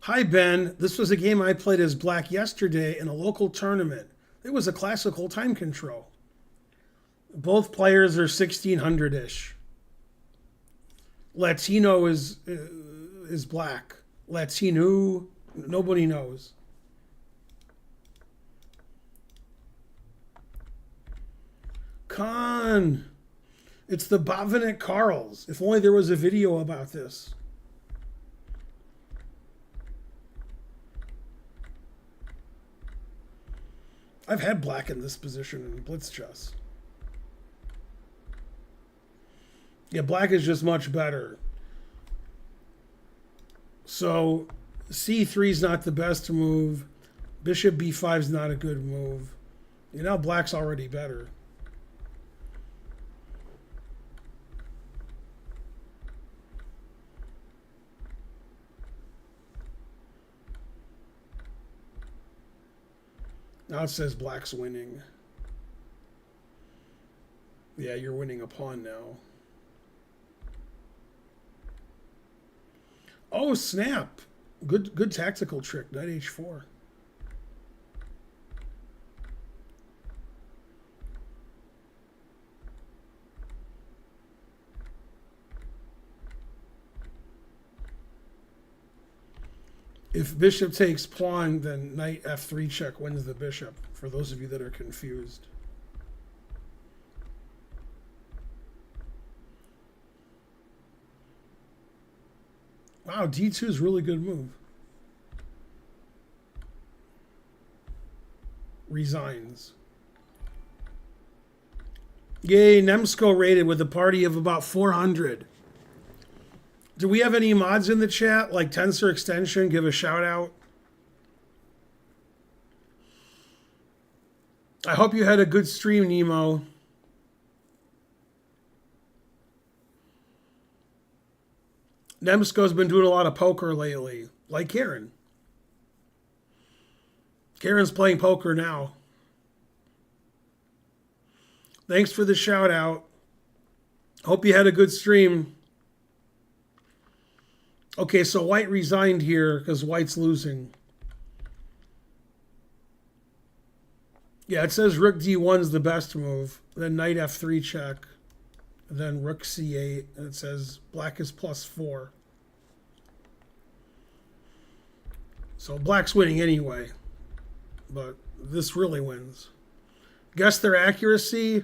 Speaker 1: Hi, Ben. This was a game I played as black yesterday in a local tournament. It was a classical time control. Both players are 1600 ish. Latino is black. Latino, nobody knows. Con. It's the Botvinnik Carls. If only there was a video about this. I've had black in this position in blitz chess. Yeah, black is just much better. So c3 is not the best move. Bishop b5 is not a good move. You know, black's already better. Now it says black's winning. Yeah, you're winning a pawn now. Oh, snap. Good tactical trick. Knight h4. If bishop takes pawn, then knight f3 check wins the bishop, for those of you that are confused. Wow, d2 is a really good move. Resigns. Yay, Nemsko rated with a party of about 400. Do we have any mods in the chat, like Tensor Extension? Give a shout out. I hope you had a good stream, Nemo. Nemsko's been doing a lot of poker lately, like Karen. Karen's playing poker now. Thanks for the shout out. Hope you had a good stream. Okay, so white resigned here because white's losing. Yeah, it says rook d1's the best move. Then knight f3 check. Then rook c8. And it says black is +4. So black's winning anyway. But this really wins. Guess their accuracy.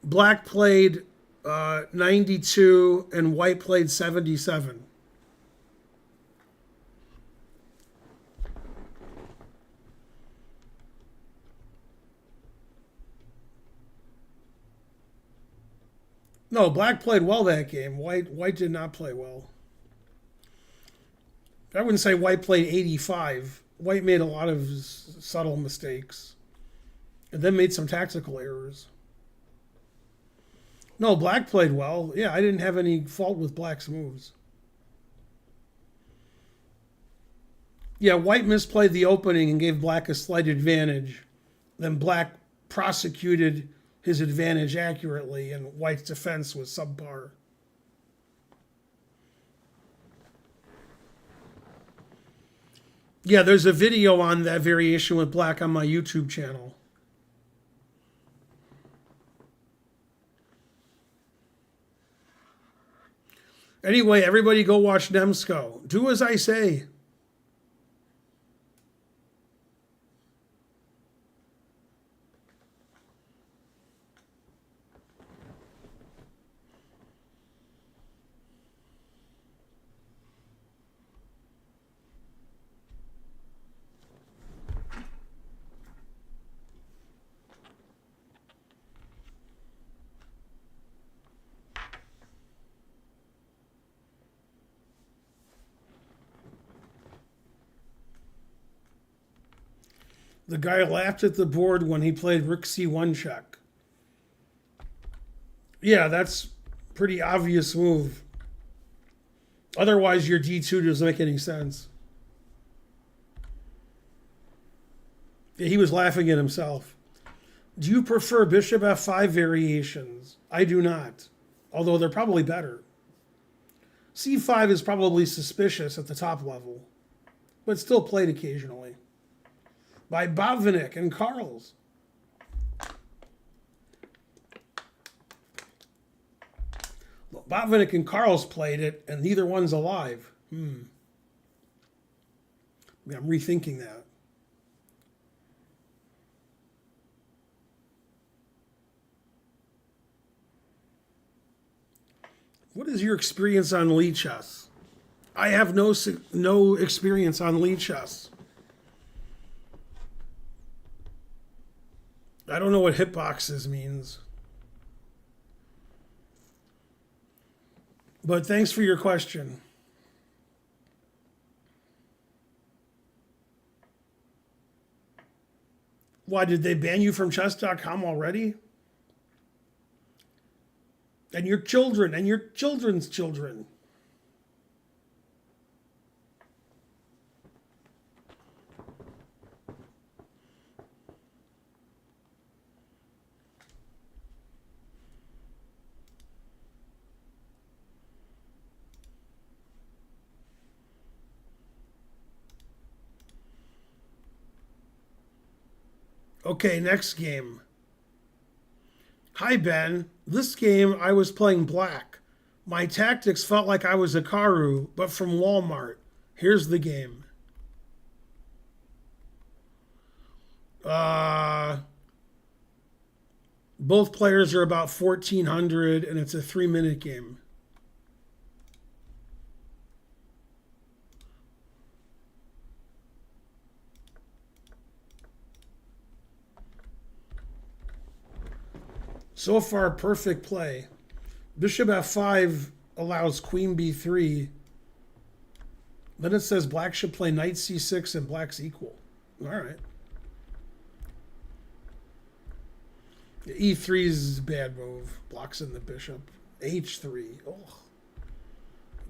Speaker 1: Black played 92 and white played 77. No, black played well that game. White did not play well. I wouldn't say white played 85. White made a lot of subtle mistakes. And then made some tactical errors. No, black played well. Yeah, I didn't have any fault with black's moves. Yeah, white misplayed the opening and gave black a slight advantage. Then black prosecuted his advantage accurately, and white's defense was subpar. Yeah, there's a video on that variation with black on my YouTube channel. Anyway, everybody go watch Nemsko. Do as I say. The guy laughed at the board when he played rook c1 check. Yeah, that's pretty obvious move. Otherwise, your d2 doesn't make any sense. Yeah, he was laughing at himself. Do you prefer bishop f5 variations? I do not, although they're probably better. C5 is probably suspicious at the top level, but still played occasionally. By Botvinnik and Carls. Well, Botvinnik and Carls played it, and neither one's alive. I'm rethinking that. What is your experience on Lichess? I have no experience on Lichess. I don't know what hitboxes means. But thanks for your question. Why, did they ban you from chess.com already? And your children and your children's children. Okay, next game. Hi, Ben. This game, I was playing black. My tactics felt like I was a Karu, but from Walmart. Here's the game. Both players are about 1,400, and it's a 3-minute game. So far, perfect play. Bishop f5 allows queen b3. Then it says black should play knight c6 and black's equal. All right. E3 is a bad move. Blocks in the bishop. H3. Oh.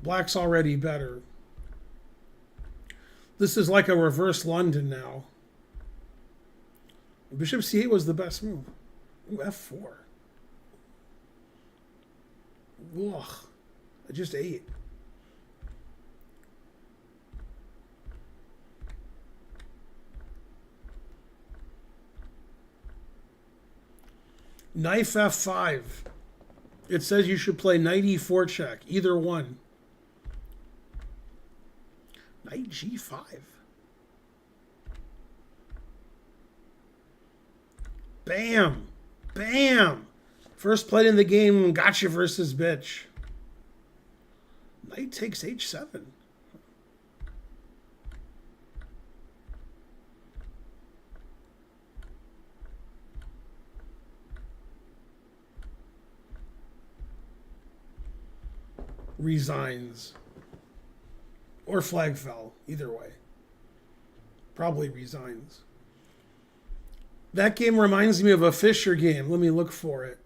Speaker 1: Black's already better. This is like a reverse London now. Bishop c8 was the best move. Ooh, f4. Ugh. I just ate. Knight f5. It says you should play knight e4 check. Either one. Knight g5. Bam. Bam. First played in the game, gotcha versus bitch. Knight takes h7. Resigns. Or flag fell, either way. Probably resigns. That game reminds me of a Fischer game. Let me look for it.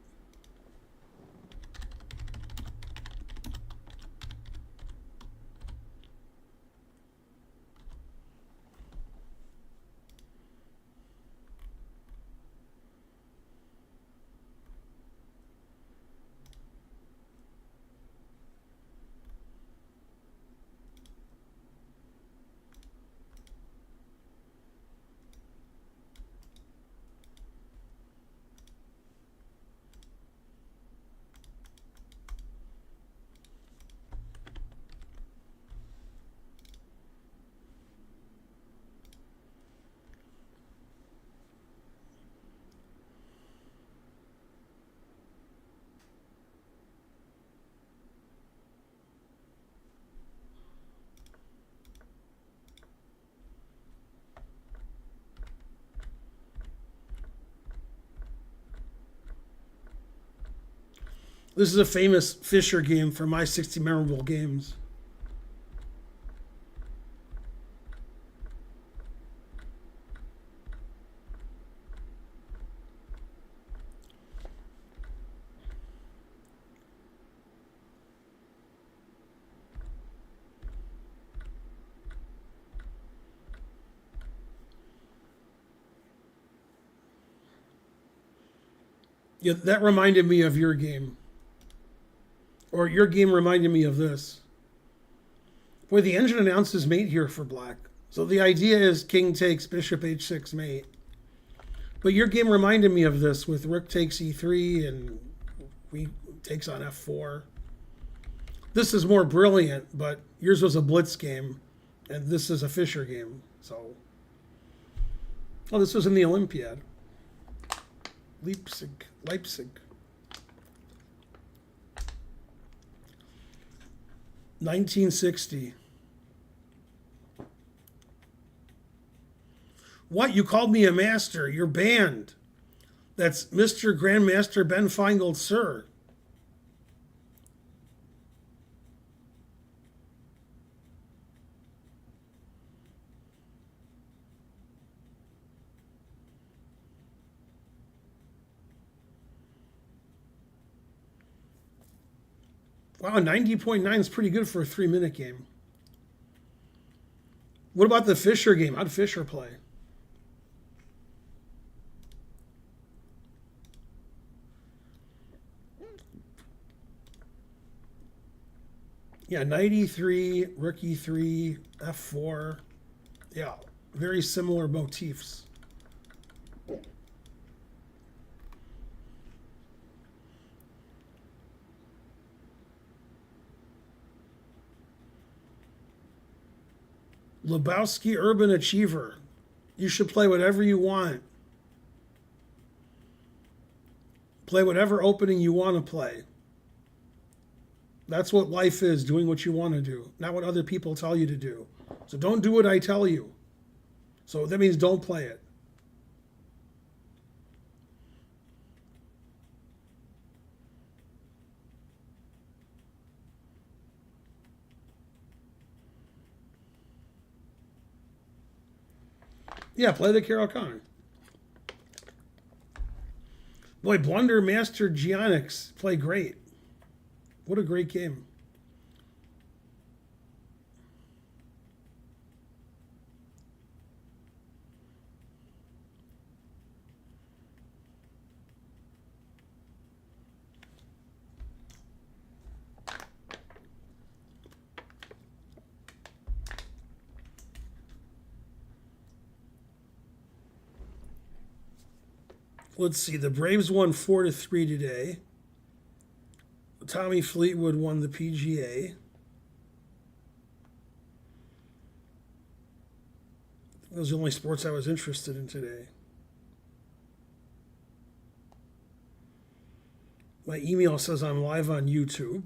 Speaker 1: This is a famous Fischer game from my 60 memorable games. Yeah, that reminded me of your game. Or your game reminded me of this. Boy, the engine announces mate here for black. So the idea is king takes bishop h6 mate. But your game reminded me of this with rook takes e3 and we takes on f4. This is more brilliant, but yours was a blitz game, and this is a Fischer game. So, oh, this was in the Olympiad. Leipzig. 1960. What? You called me a master? You're banned. That's Mr. Grandmaster Ben Feingold, sir. Wow, 90.9 is pretty good for a 3-minute game. What about the Fischer game? How'd Fischer play? Yeah, knight e3, rook e3, f4. Yeah, very similar motifs. Lebowski Urban Achiever. You should play whatever you want. Play whatever opening you want to play. That's what life is, doing what you want to do, not what other people tell you to do. So don't do what I tell you. So that means don't play it. Yeah, play the Carol Connor. Boy, Blunder Master Gianix play great. What a great game. Let's see. The Braves won 4-3 today. Tommy Fleetwood won the PGA. Those are the only sports I was interested in today. My email says I'm live on YouTube.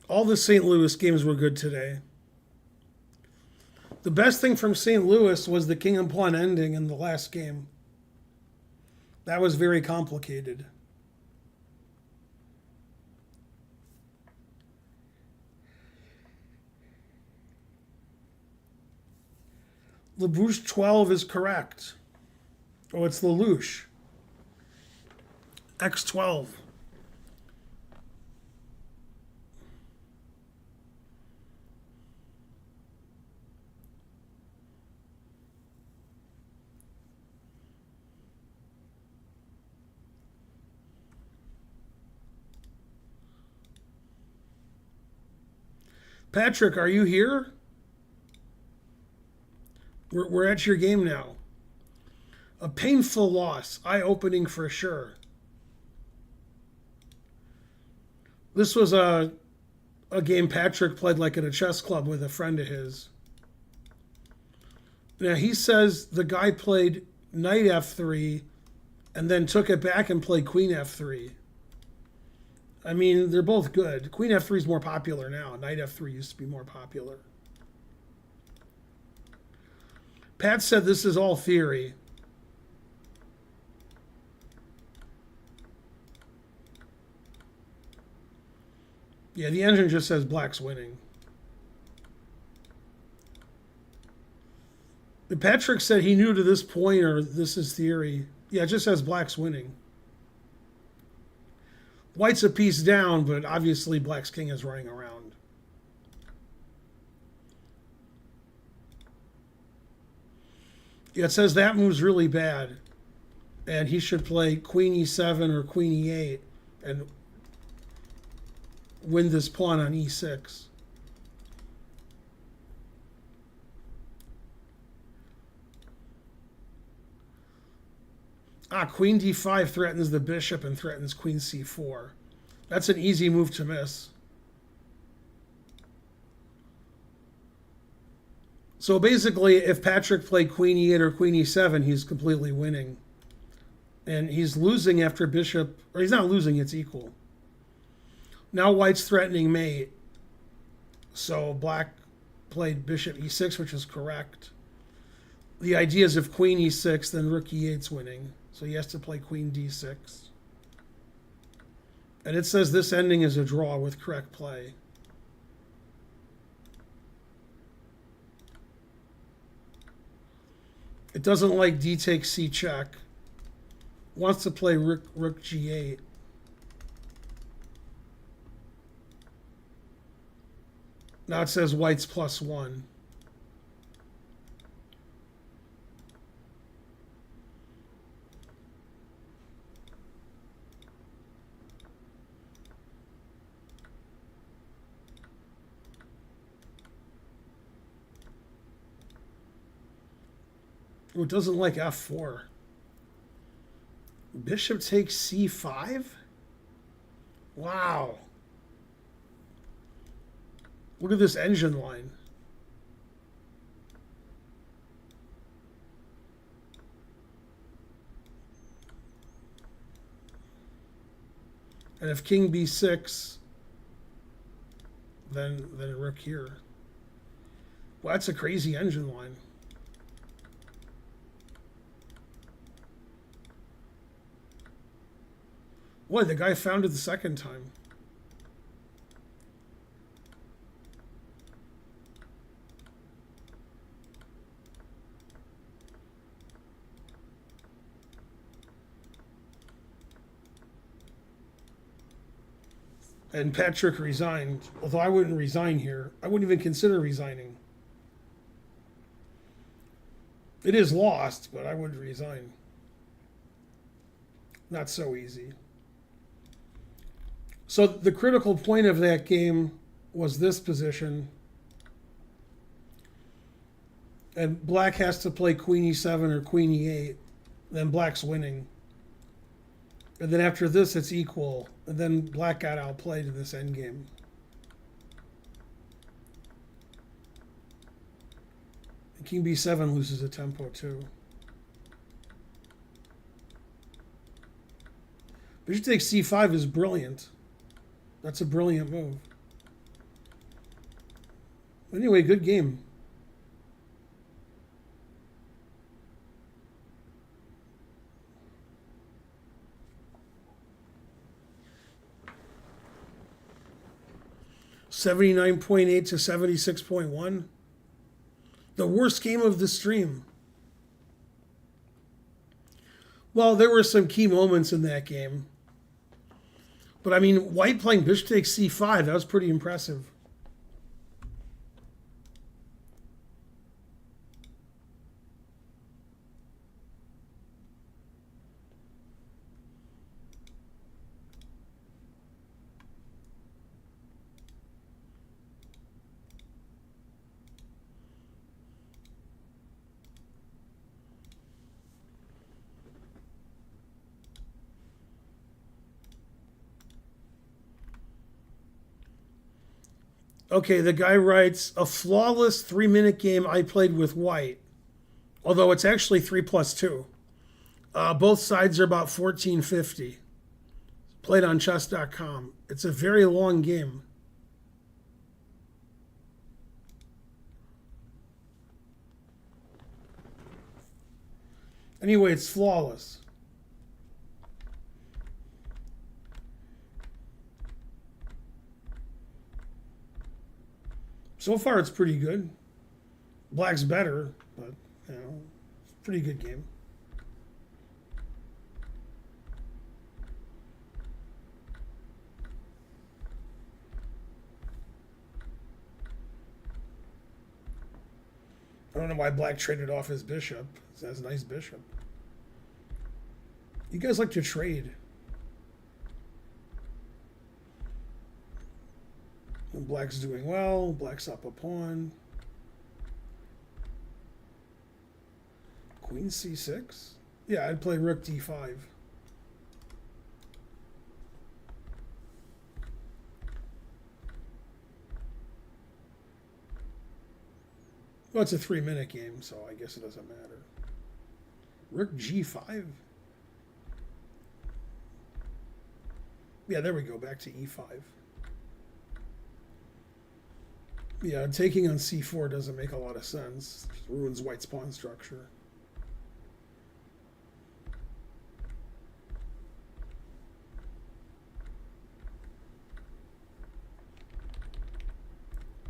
Speaker 1: All the St. Louis games were good today. The best thing from St. Louis was the king and pawn ending in the last game. That was very complicated. Lelouch 12 is correct. Oh, it's Lelouch. X12. Patrick, are you here? We're at your game now. A painful loss, eye-opening for sure. This was a game Patrick played like at a chess club with a friend of his. Now he says the guy played knight f3 and then took it back and played queen f3. I mean, they're both good. Queen f3 is more popular now. Knight f3 used to be more popular. Pat said this is all theory. Yeah, the engine just says black's winning. Patrick said he knew to this point, or this is theory. Yeah, it just says black's winning. White's a piece down, but obviously black's king is running around. Yeah, it says that move's really bad. And he should play queen e7 or queen e8 and win this pawn on e6. Queen d5 threatens the bishop and threatens queen c4. That's an easy move to miss. So basically, if Patrick played queen e8 or queen e7, he's completely winning. And he's losing after bishop, or he's not losing, it's equal. Now white's threatening mate. So black played bishop e6, which is correct. The idea is if queen e6, then rook e8's winning. So he has to play queen d6. And it says this ending is a draw with correct play. It doesn't like d takes c check. Wants to play rook g8. Now it says white's +1. Oh, it doesn't like f4. Bishop takes c5? Wow. Look at this engine line. And if king b6, then rook here. Well, that's a crazy engine line. Boy, the guy found it the second time. And Patrick resigned, although I wouldn't resign here. I wouldn't even consider resigning. It is lost, but I wouldn't resign. Not so easy. So the critical point of that game was this position. And black has to play queen e7 or queen e8. Then black's winning. And then after this, it's equal. And then black got outplayed in this endgame. And king b7 loses a tempo too. Bishop takes c5 is brilliant. That's a brilliant move. Anyway, good game. $79.8 to $76.1. The worst game of the stream. Well, there were some key moments in that game. But I mean, white playing bishop takes c5, that was pretty impressive. Okay, the guy writes, a flawless 3-minute game I played with white. Although it's actually 3+2. Both sides are about 1450. Played on chess.com. It's a very long game. Anyway, it's flawless. So far, it's pretty good. Black's better, but, you know, it's a pretty good game. I don't know why black traded off his bishop. He has a nice bishop. You guys like to trade. And black's doing well. Black's up a pawn. Queen c6? Yeah, I'd play rook d5. Well, it's a 3-minute game, so I guess it doesn't matter. Rook g5? Yeah, there we go, back to e5. Yeah, taking on c4 doesn't make a lot of sense. It ruins white's pawn structure.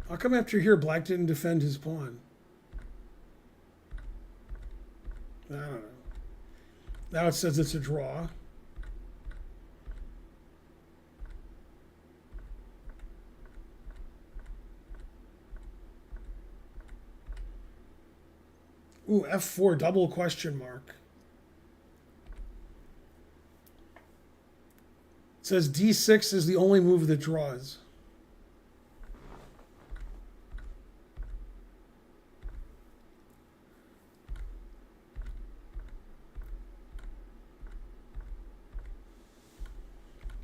Speaker 1: How come after here black didn't defend his pawn? I don't know. Now it says it's a draw. Ooh, f4 double question mark. It says d6 is the only move that draws.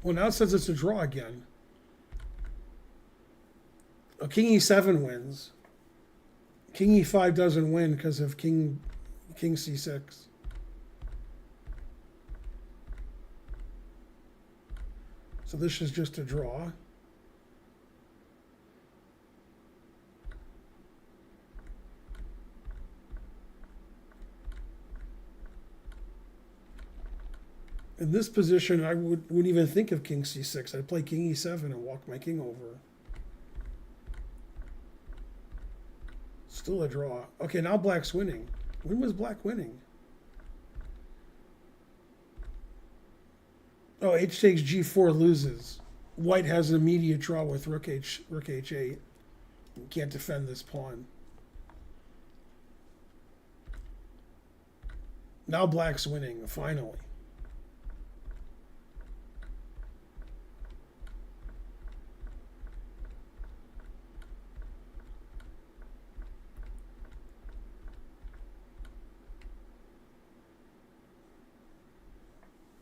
Speaker 1: Well, now it says it's a draw again. Oh, king e7 wins. King e5 doesn't win because of king c6. So this is just a draw. In this position, I wouldn't even think of king c6. I'd play king e7 and walk my king over. Still a draw. Okay, now black's winning. When was black winning? Oh, h takes g4 loses. White has an immediate draw with rook h8. You can't defend this pawn. Now black's winning, finally.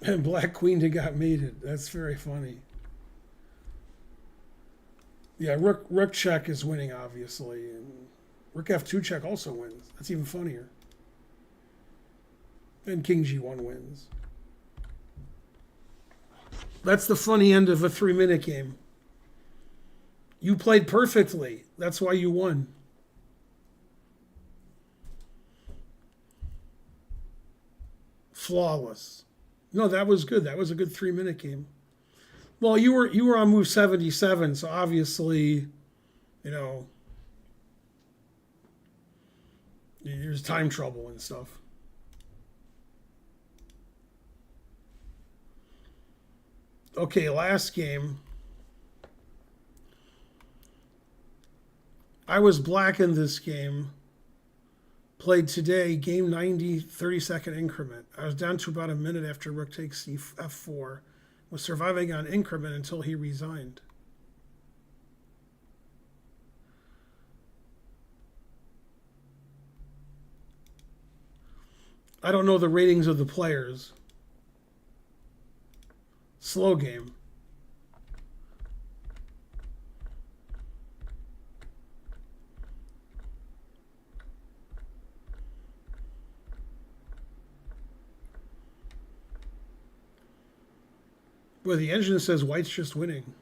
Speaker 1: And black queen got mated. That's very funny. Yeah, rook check is winning, obviously. And rook f2 check also wins. That's even funnier. And king g1 wins. That's the funny end of a 3-minute game. You played perfectly. That's why you won. Flawless. No, that was good. That was a good 3-minute game. Well, you were on move 77, so obviously, you know, there's time trouble and stuff. Okay, last game. I was black in this game. Played today, game 90, 30-second increment. I was down to about a minute after rook takes f4. Was surviving on increment until he resigned. I don't know the ratings of the players. Slow game. Boy, the engine says white's just winning.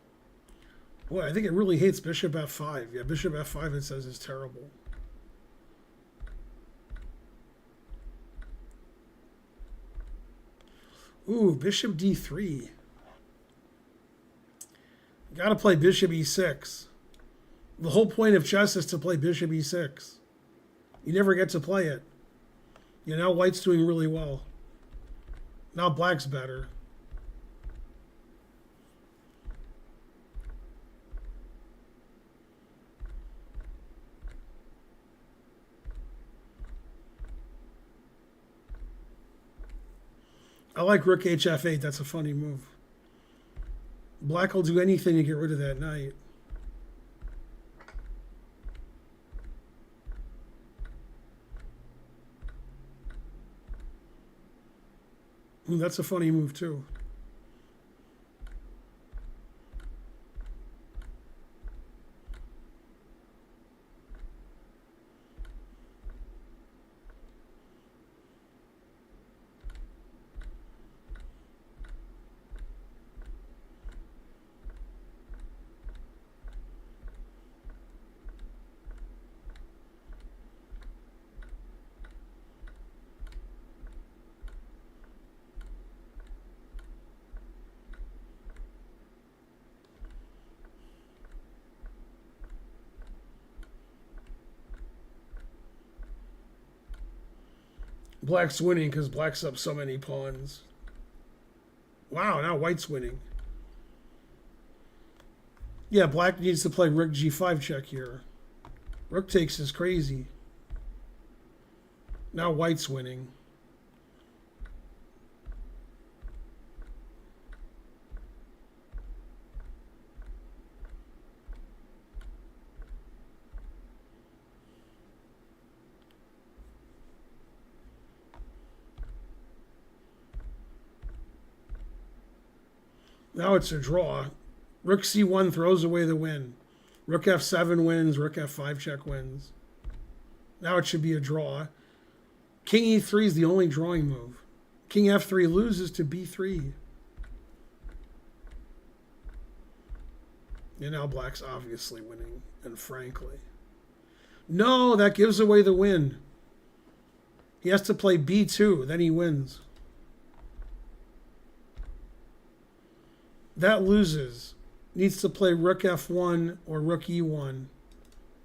Speaker 1: Boy, I think it really hates bishop f5. Yeah, bishop f5 it says is terrible. Ooh, bishop d3. Gotta play bishop e6. The whole point of chess is to play bishop e6. You never get to play it. You know, white's doing really well. Now black's better. I like rook hf8. That's a funny move. Black will do anything to get rid of that knight. Ooh, that's a funny move too. Black's winning because black's up so many pawns. Wow, now white's winning. Yeah, black needs to play rook g5 check here. Rook takes is crazy. Now white's winning. Now it's a draw. Rook c1 throws away the win. Rook f7 wins. Rook f5 check wins. Now it should be a draw. King e3 is the only drawing move. King f3 loses to b3. And now black's obviously winning, and frankly. No, that gives away the win. He has to play b2, then he wins. That loses. Needs to play rook f1 or rook e1,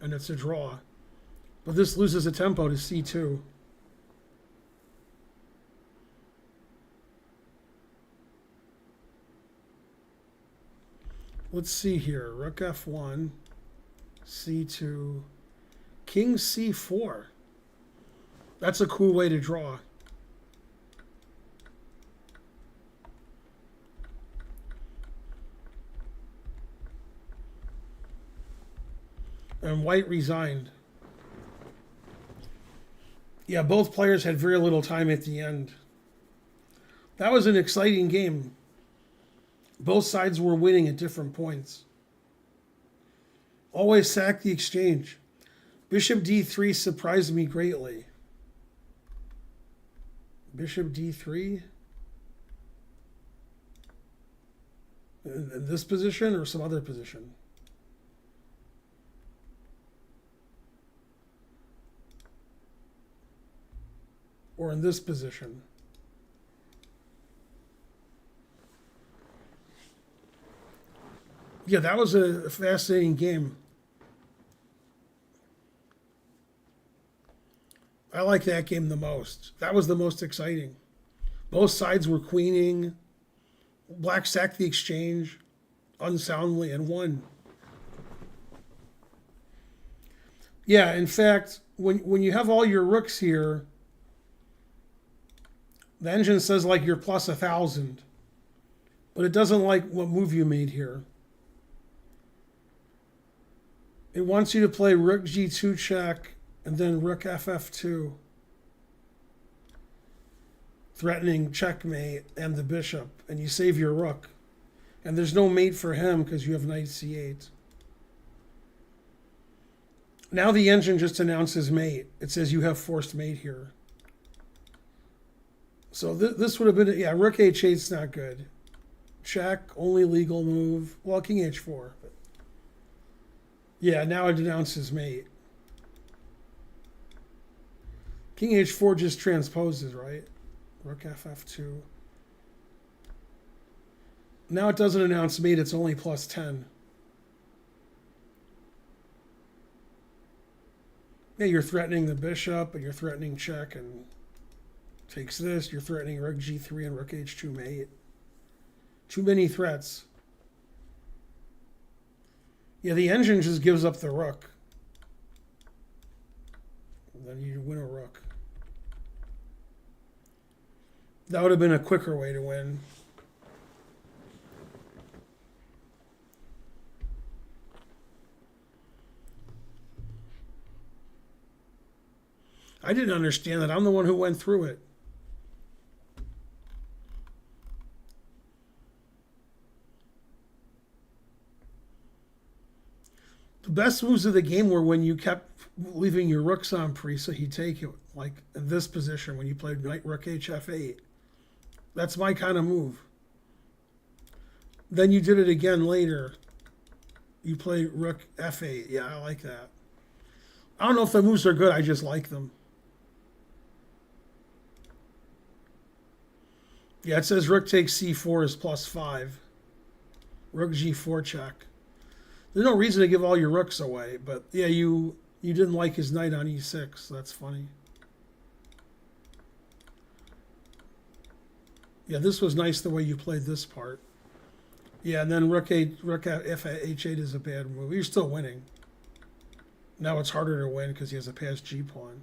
Speaker 1: and it's a draw. But this loses a tempo to c2. Let's see here. Rook f1, c2, king c4. That's a cool way to draw. And white resigned. Yeah, both players had very little time at the end. That was an exciting game. Both sides were winning at different points. Always sack the exchange. Bishop d3 surprised me greatly. Bishop d3? In this position or some other position? Or in this position? Yeah, that was a fascinating game. I like that game the most. That was the most exciting. Both sides were queening. Black sacked the exchange unsoundly and won. Yeah, in fact, when you have all your rooks here, the engine says like you're plus 1,000, but it doesn't like what move you made here. It wants you to play rook g2 check and then rook ff2, threatening checkmate and the bishop, and you save your rook. And there's no mate for him because you have knight c8. Now the engine just announces mate. It says you have forced mate here. So this would have been, yeah, rook h8's not good. Check, only legal move. Well, king h4. But yeah, now it announces mate. King h4 just transposes, right? Rook ff2. Now it doesn't announce mate, it's only plus 10. Yeah, you're threatening the bishop, and you're threatening check, and takes this. You're threatening rook g3 and rook h2 mate. Too many threats. Yeah, the engine just gives up the rook. Then you win a rook. That would have been a quicker way to win. I didn't understand that. I'm the one who went through it. The best moves of the game were when you kept leaving your rooks on pre, so he'd take it, like in this position when you played knight rook hf8. That's my kind of move. Then you did it again later. You played rook f8. Yeah, I like that. I don't know if the moves are good. I just like them. Yeah, it says rook takes c4 is +5. Rook g4 check. There's no reason to give all your rooks away, but yeah, you didn't like his knight on e6. That's funny. Yeah, this was nice the way you played this part. Yeah, and then rook f8 is a bad move. You're still winning. Now it's harder to win because he has a passed g pawn.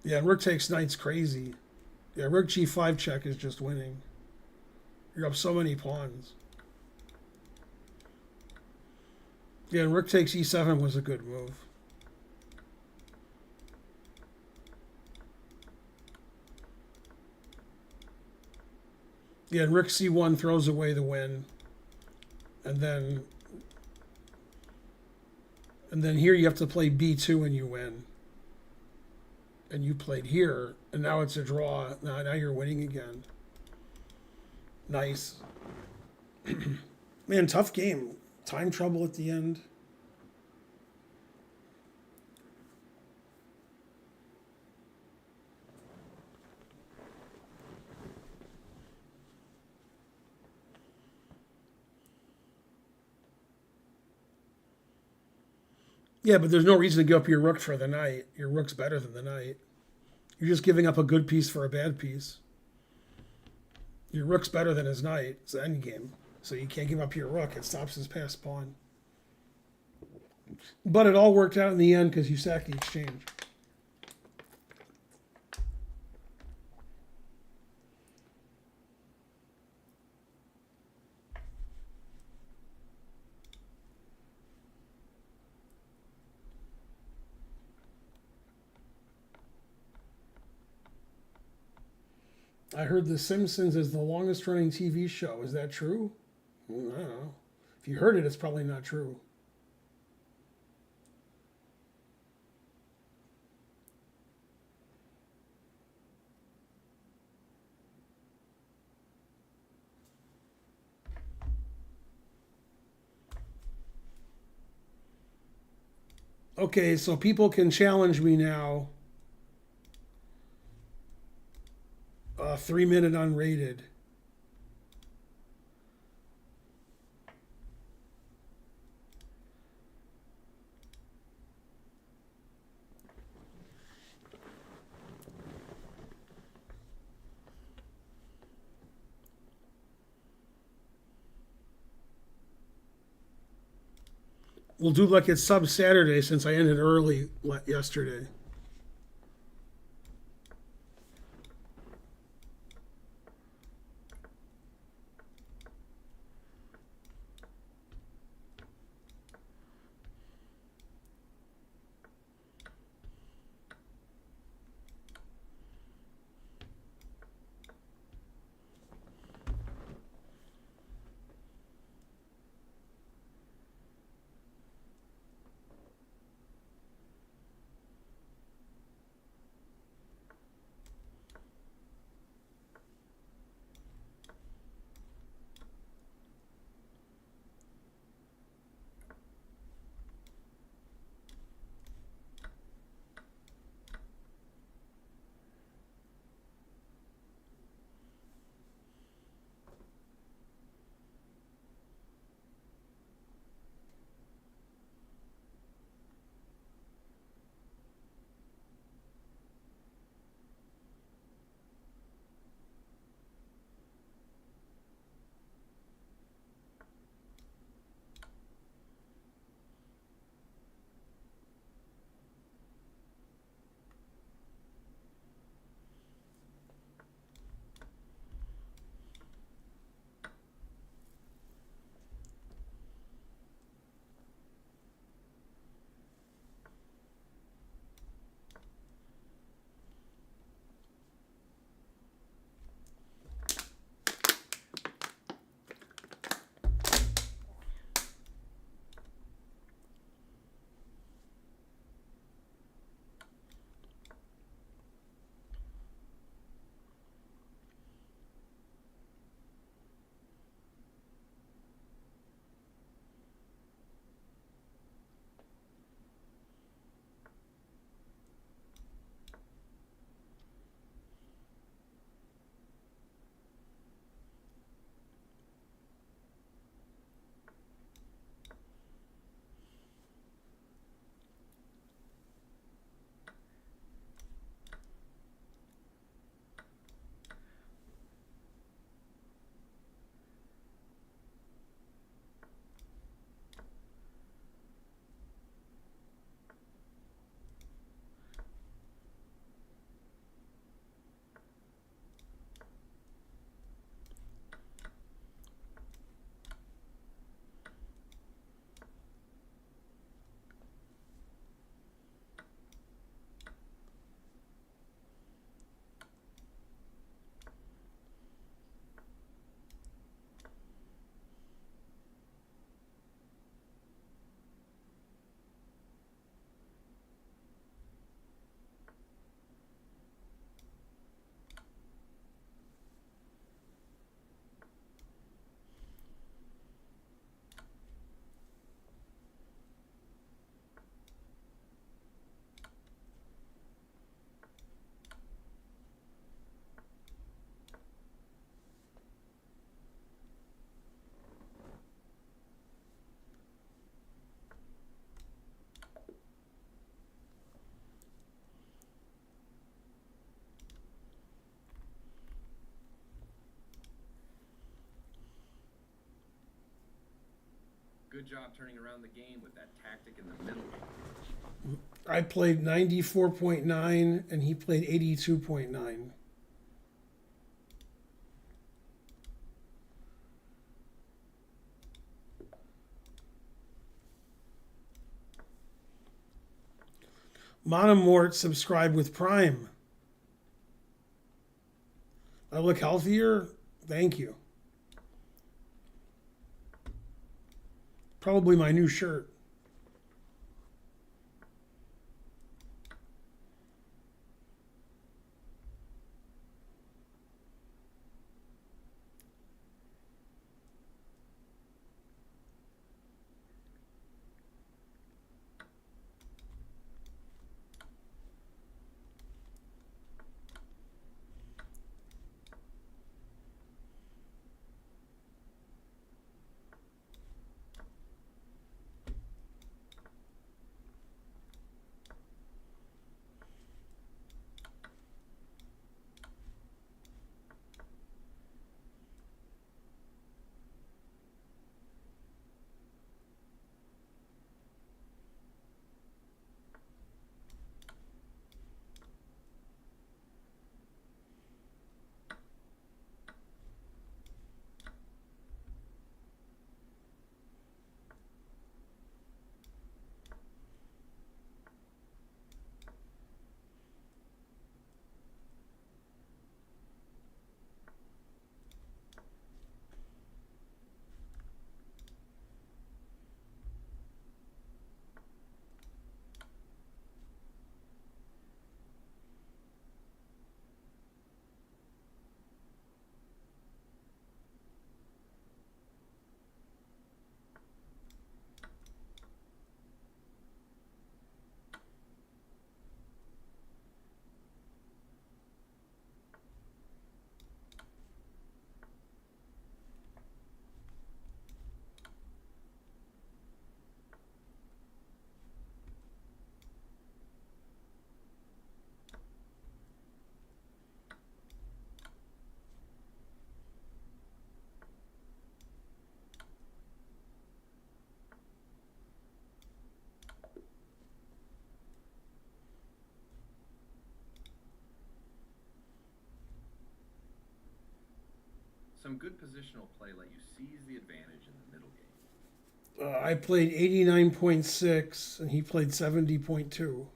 Speaker 1: Yeah, rook takes knight's crazy. Yeah, rook g5 check is just winning. You're up so many pawns. Yeah, and rook takes e7 was a good move. Yeah, and rook c1 throws away the win. And then here you have to play b2 and you win. And you played here, and now it's a draw. Now you're winning again. Nice. Man, tough game. Time trouble at the end. Yeah, but there's no reason to give up your rook for the knight. Your rook's better than the knight. You're just giving up a good piece for a bad piece. Your rook's better than his knight. It's the end game. So you can't give up your rook. It stops his passed pawn. But it all worked out in the end because you sacked the exchange. I heard The Simpsons is the longest running TV show. Is that true? I don't know. If you heard it, it's probably not true. Okay, so people can challenge me now. 3-minute unrated. We'll do like it's sub Saturday since I ended early yesterday.
Speaker 2: good job turning around the game with that tactic in the middle.
Speaker 1: I played 94.9 and he played 82.9. Monomort subscribed with Prime. I look healthier? Thank you. Probably my new shirt.
Speaker 2: Some good positional play let you seize the advantage in the middle game.
Speaker 1: I played 89.6 and he played 70.2.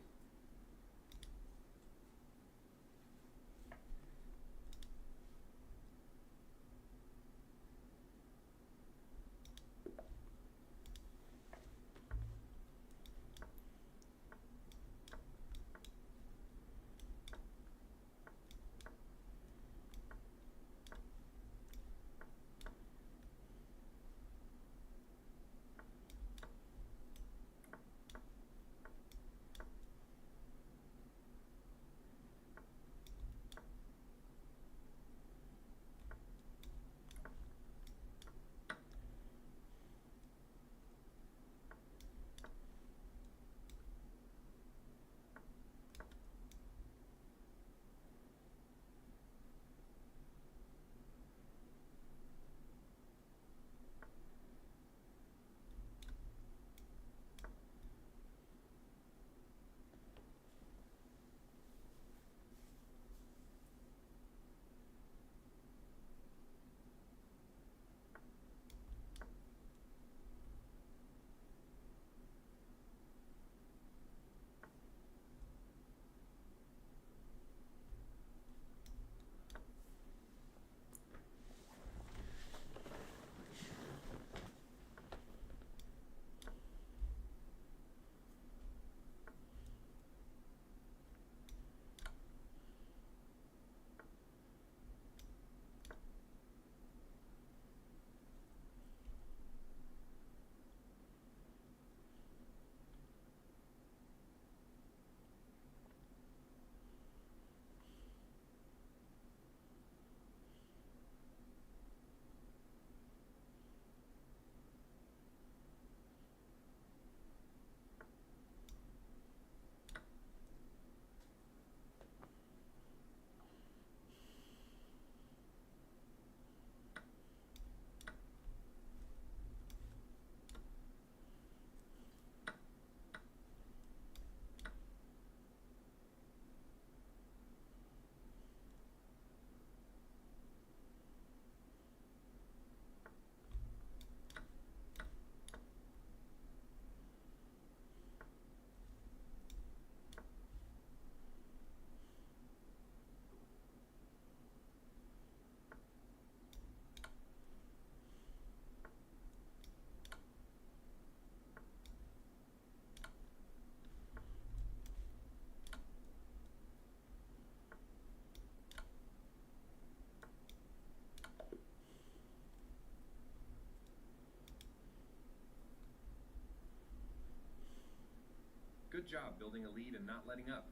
Speaker 2: Good job building a lead and not letting up.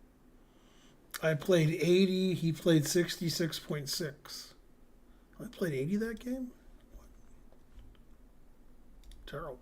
Speaker 1: I played 80. He played 66.6. I played 80 that game? What? Terrible.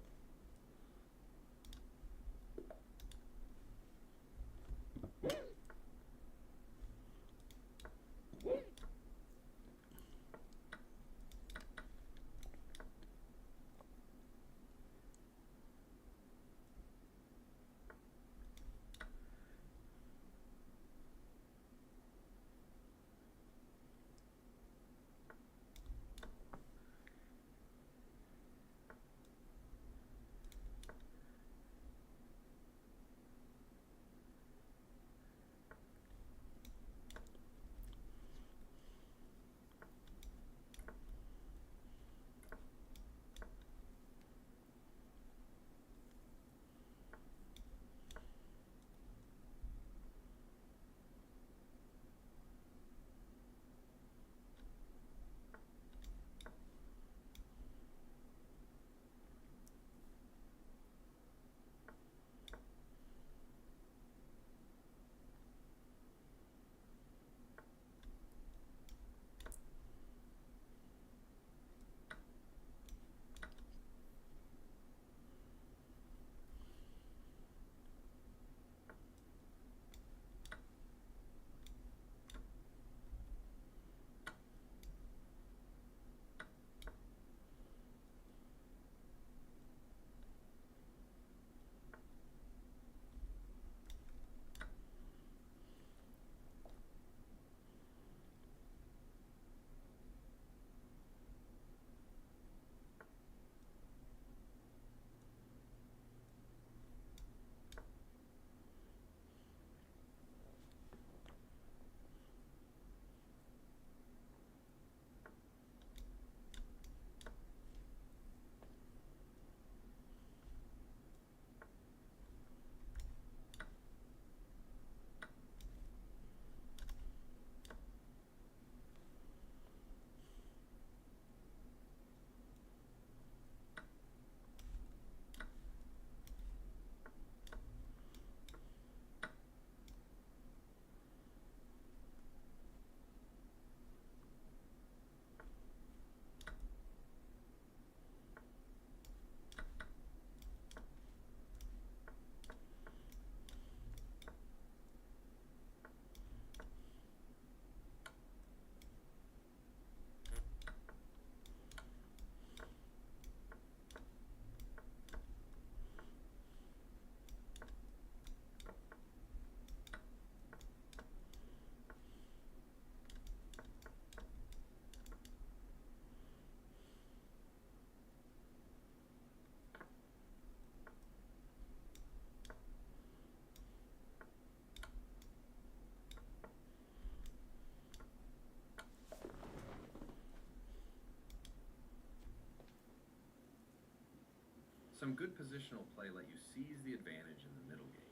Speaker 2: Some good positional play let you seize the advantage in the middle game.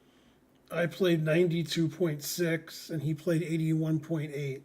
Speaker 1: I played 92.6 and he played 81.8.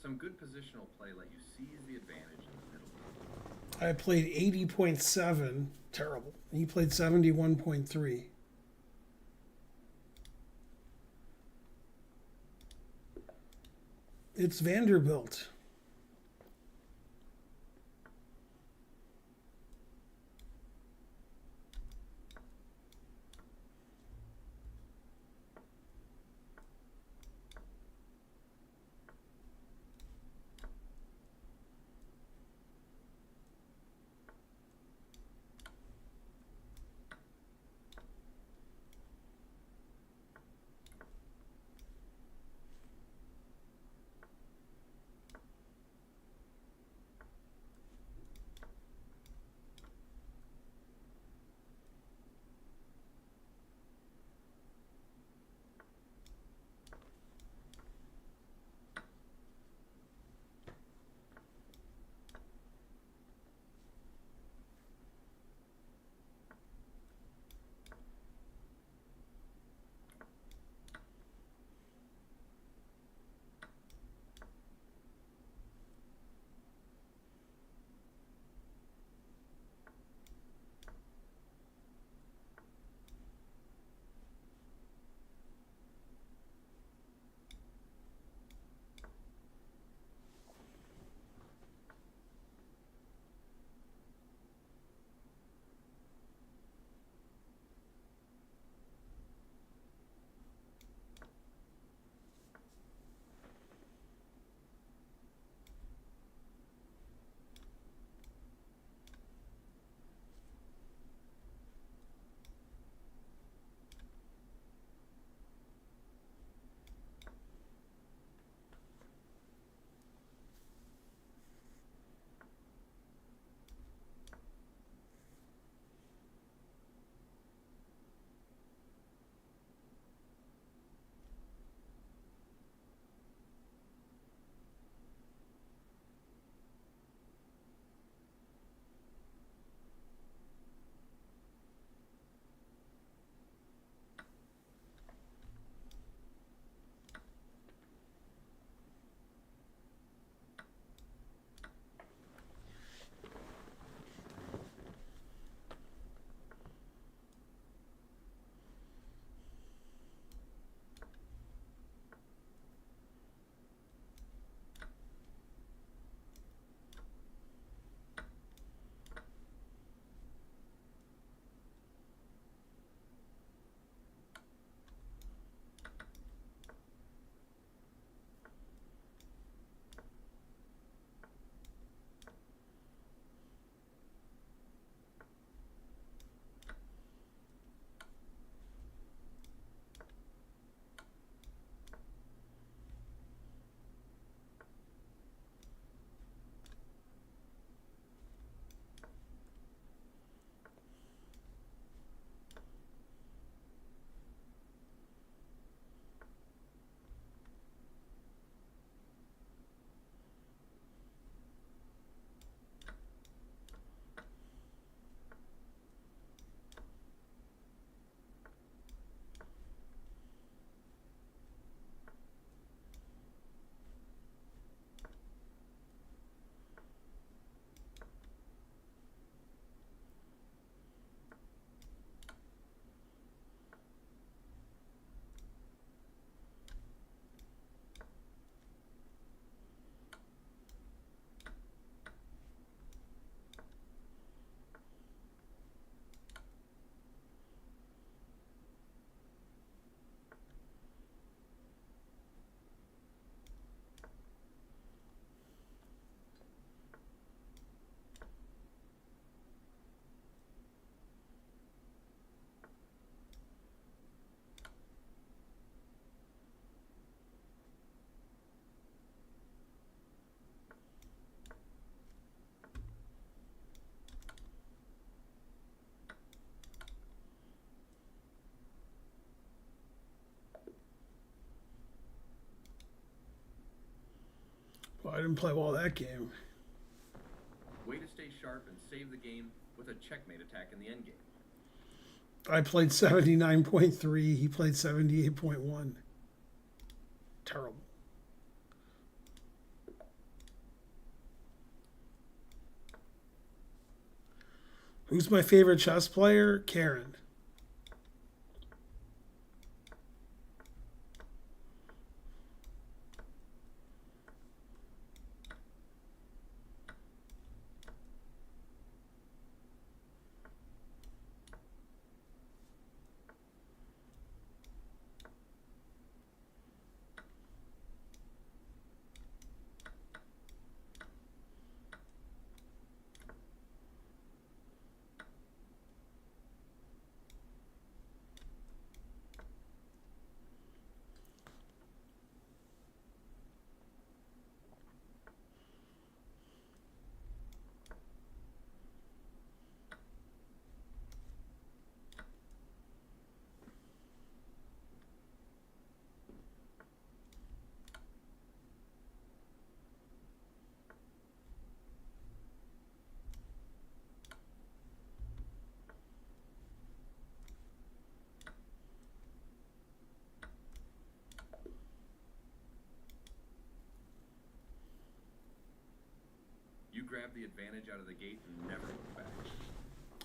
Speaker 2: Some good positional play let you seize the advantage in the middle game.
Speaker 1: I played 80.7, terrible. He played 71.3. It's Vanderbilt. Well, I didn't play well that game.
Speaker 2: Way to stay sharp and save the game with a checkmate attack in the endgame.
Speaker 1: I played 79.3. He played 78.1. Terrible. Who's my favorite chess player? Karen.
Speaker 2: You grabbed the advantage out of the gate and never looked back.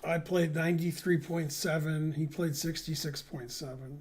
Speaker 1: I played 93.7. He played 66.7.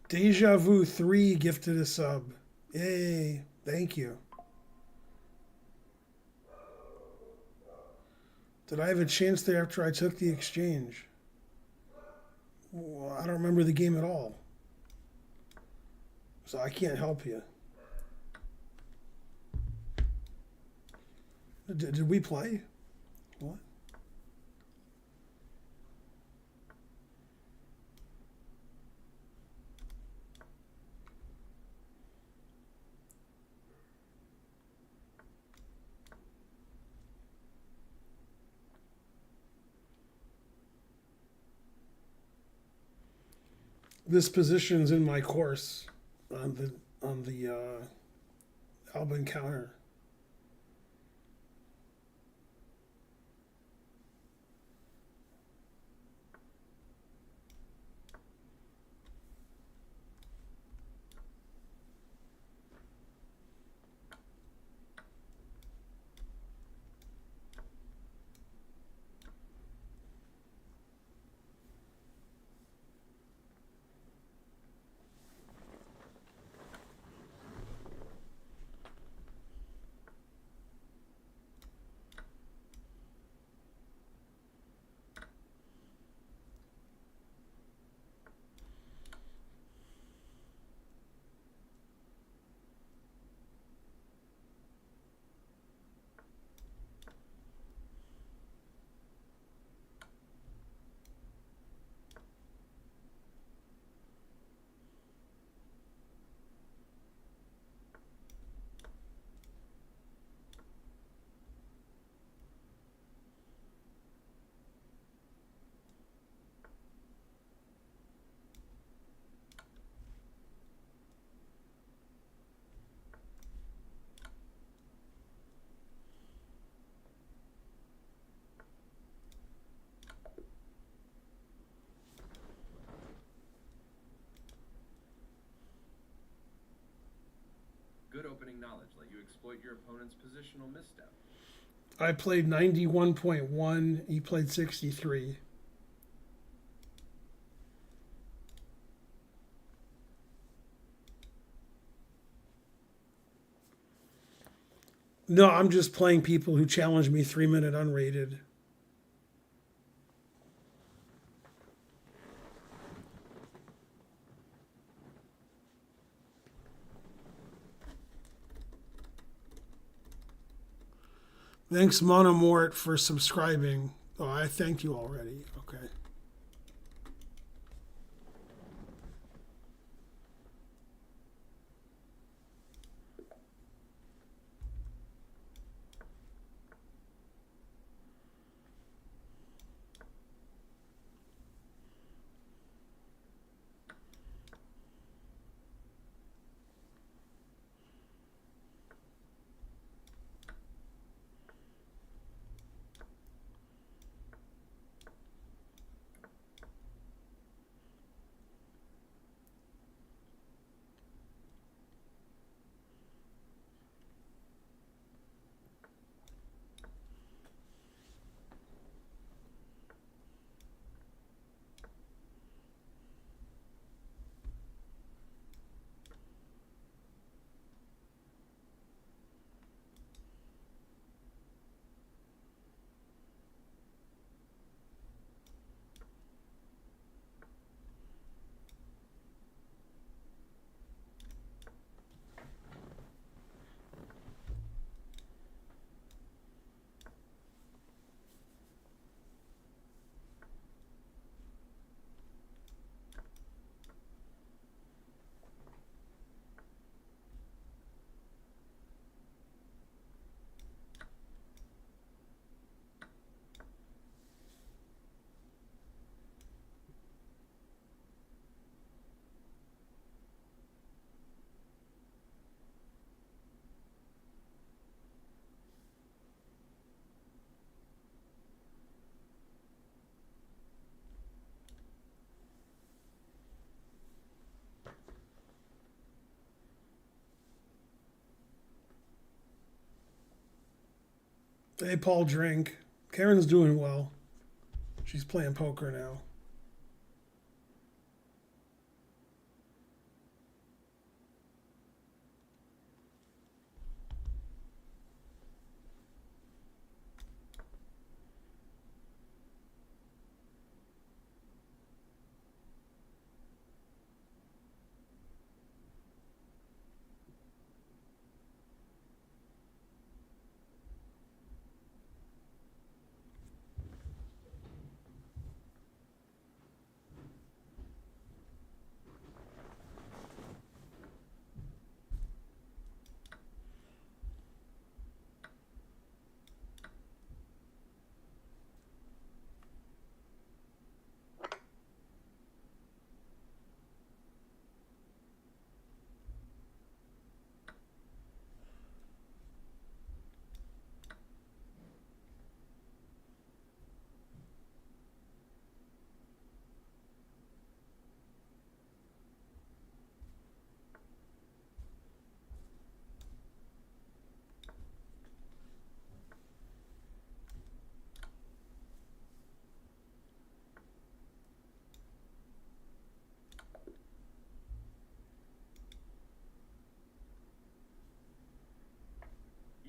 Speaker 1: Deja Vu 3 gifted a sub. Yay. Thank you. Did I have a chance there after I took the exchange? Well, I don't remember the game at all. So I can't help you. Did we play? What? This position's in my course on the Albin counter.
Speaker 2: exploit your opponent's positional misstep.
Speaker 1: I played 91.1. He played 63. No, I'm just playing people who challenge me 3-minute unrated. Thanks, Monomort, for subscribing. Oh, I thanked you already. Okay. Hey, Paul Drink. Karen's doing well. She's playing poker now.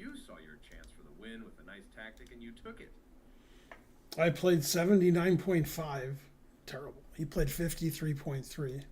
Speaker 2: You saw your chance for the win with a nice tactic and you took it.
Speaker 1: I played 79.5. Terrible. He played 53.3.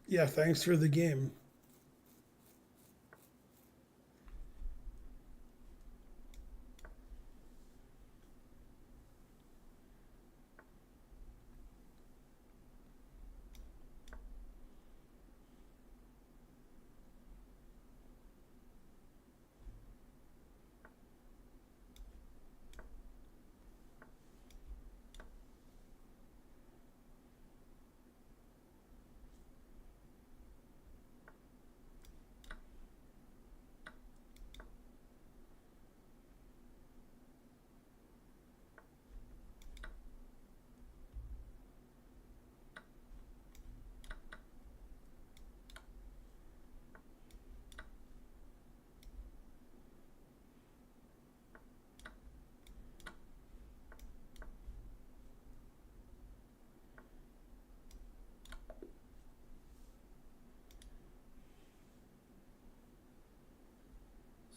Speaker 1: Yeah, thanks for the game.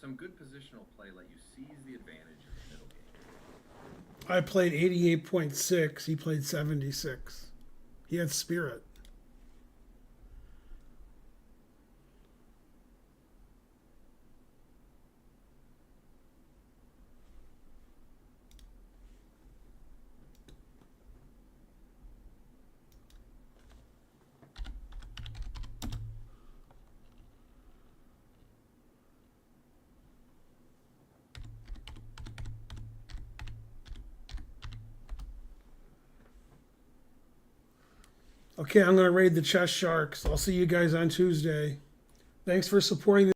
Speaker 2: Some good positional play let you seize the advantage in the middle game.
Speaker 1: I played 88.6. He played 76. He had spirit. Okay, I'm going to raid the Chess Sharks. I'll see you guys on Tuesday. Thanks for supporting the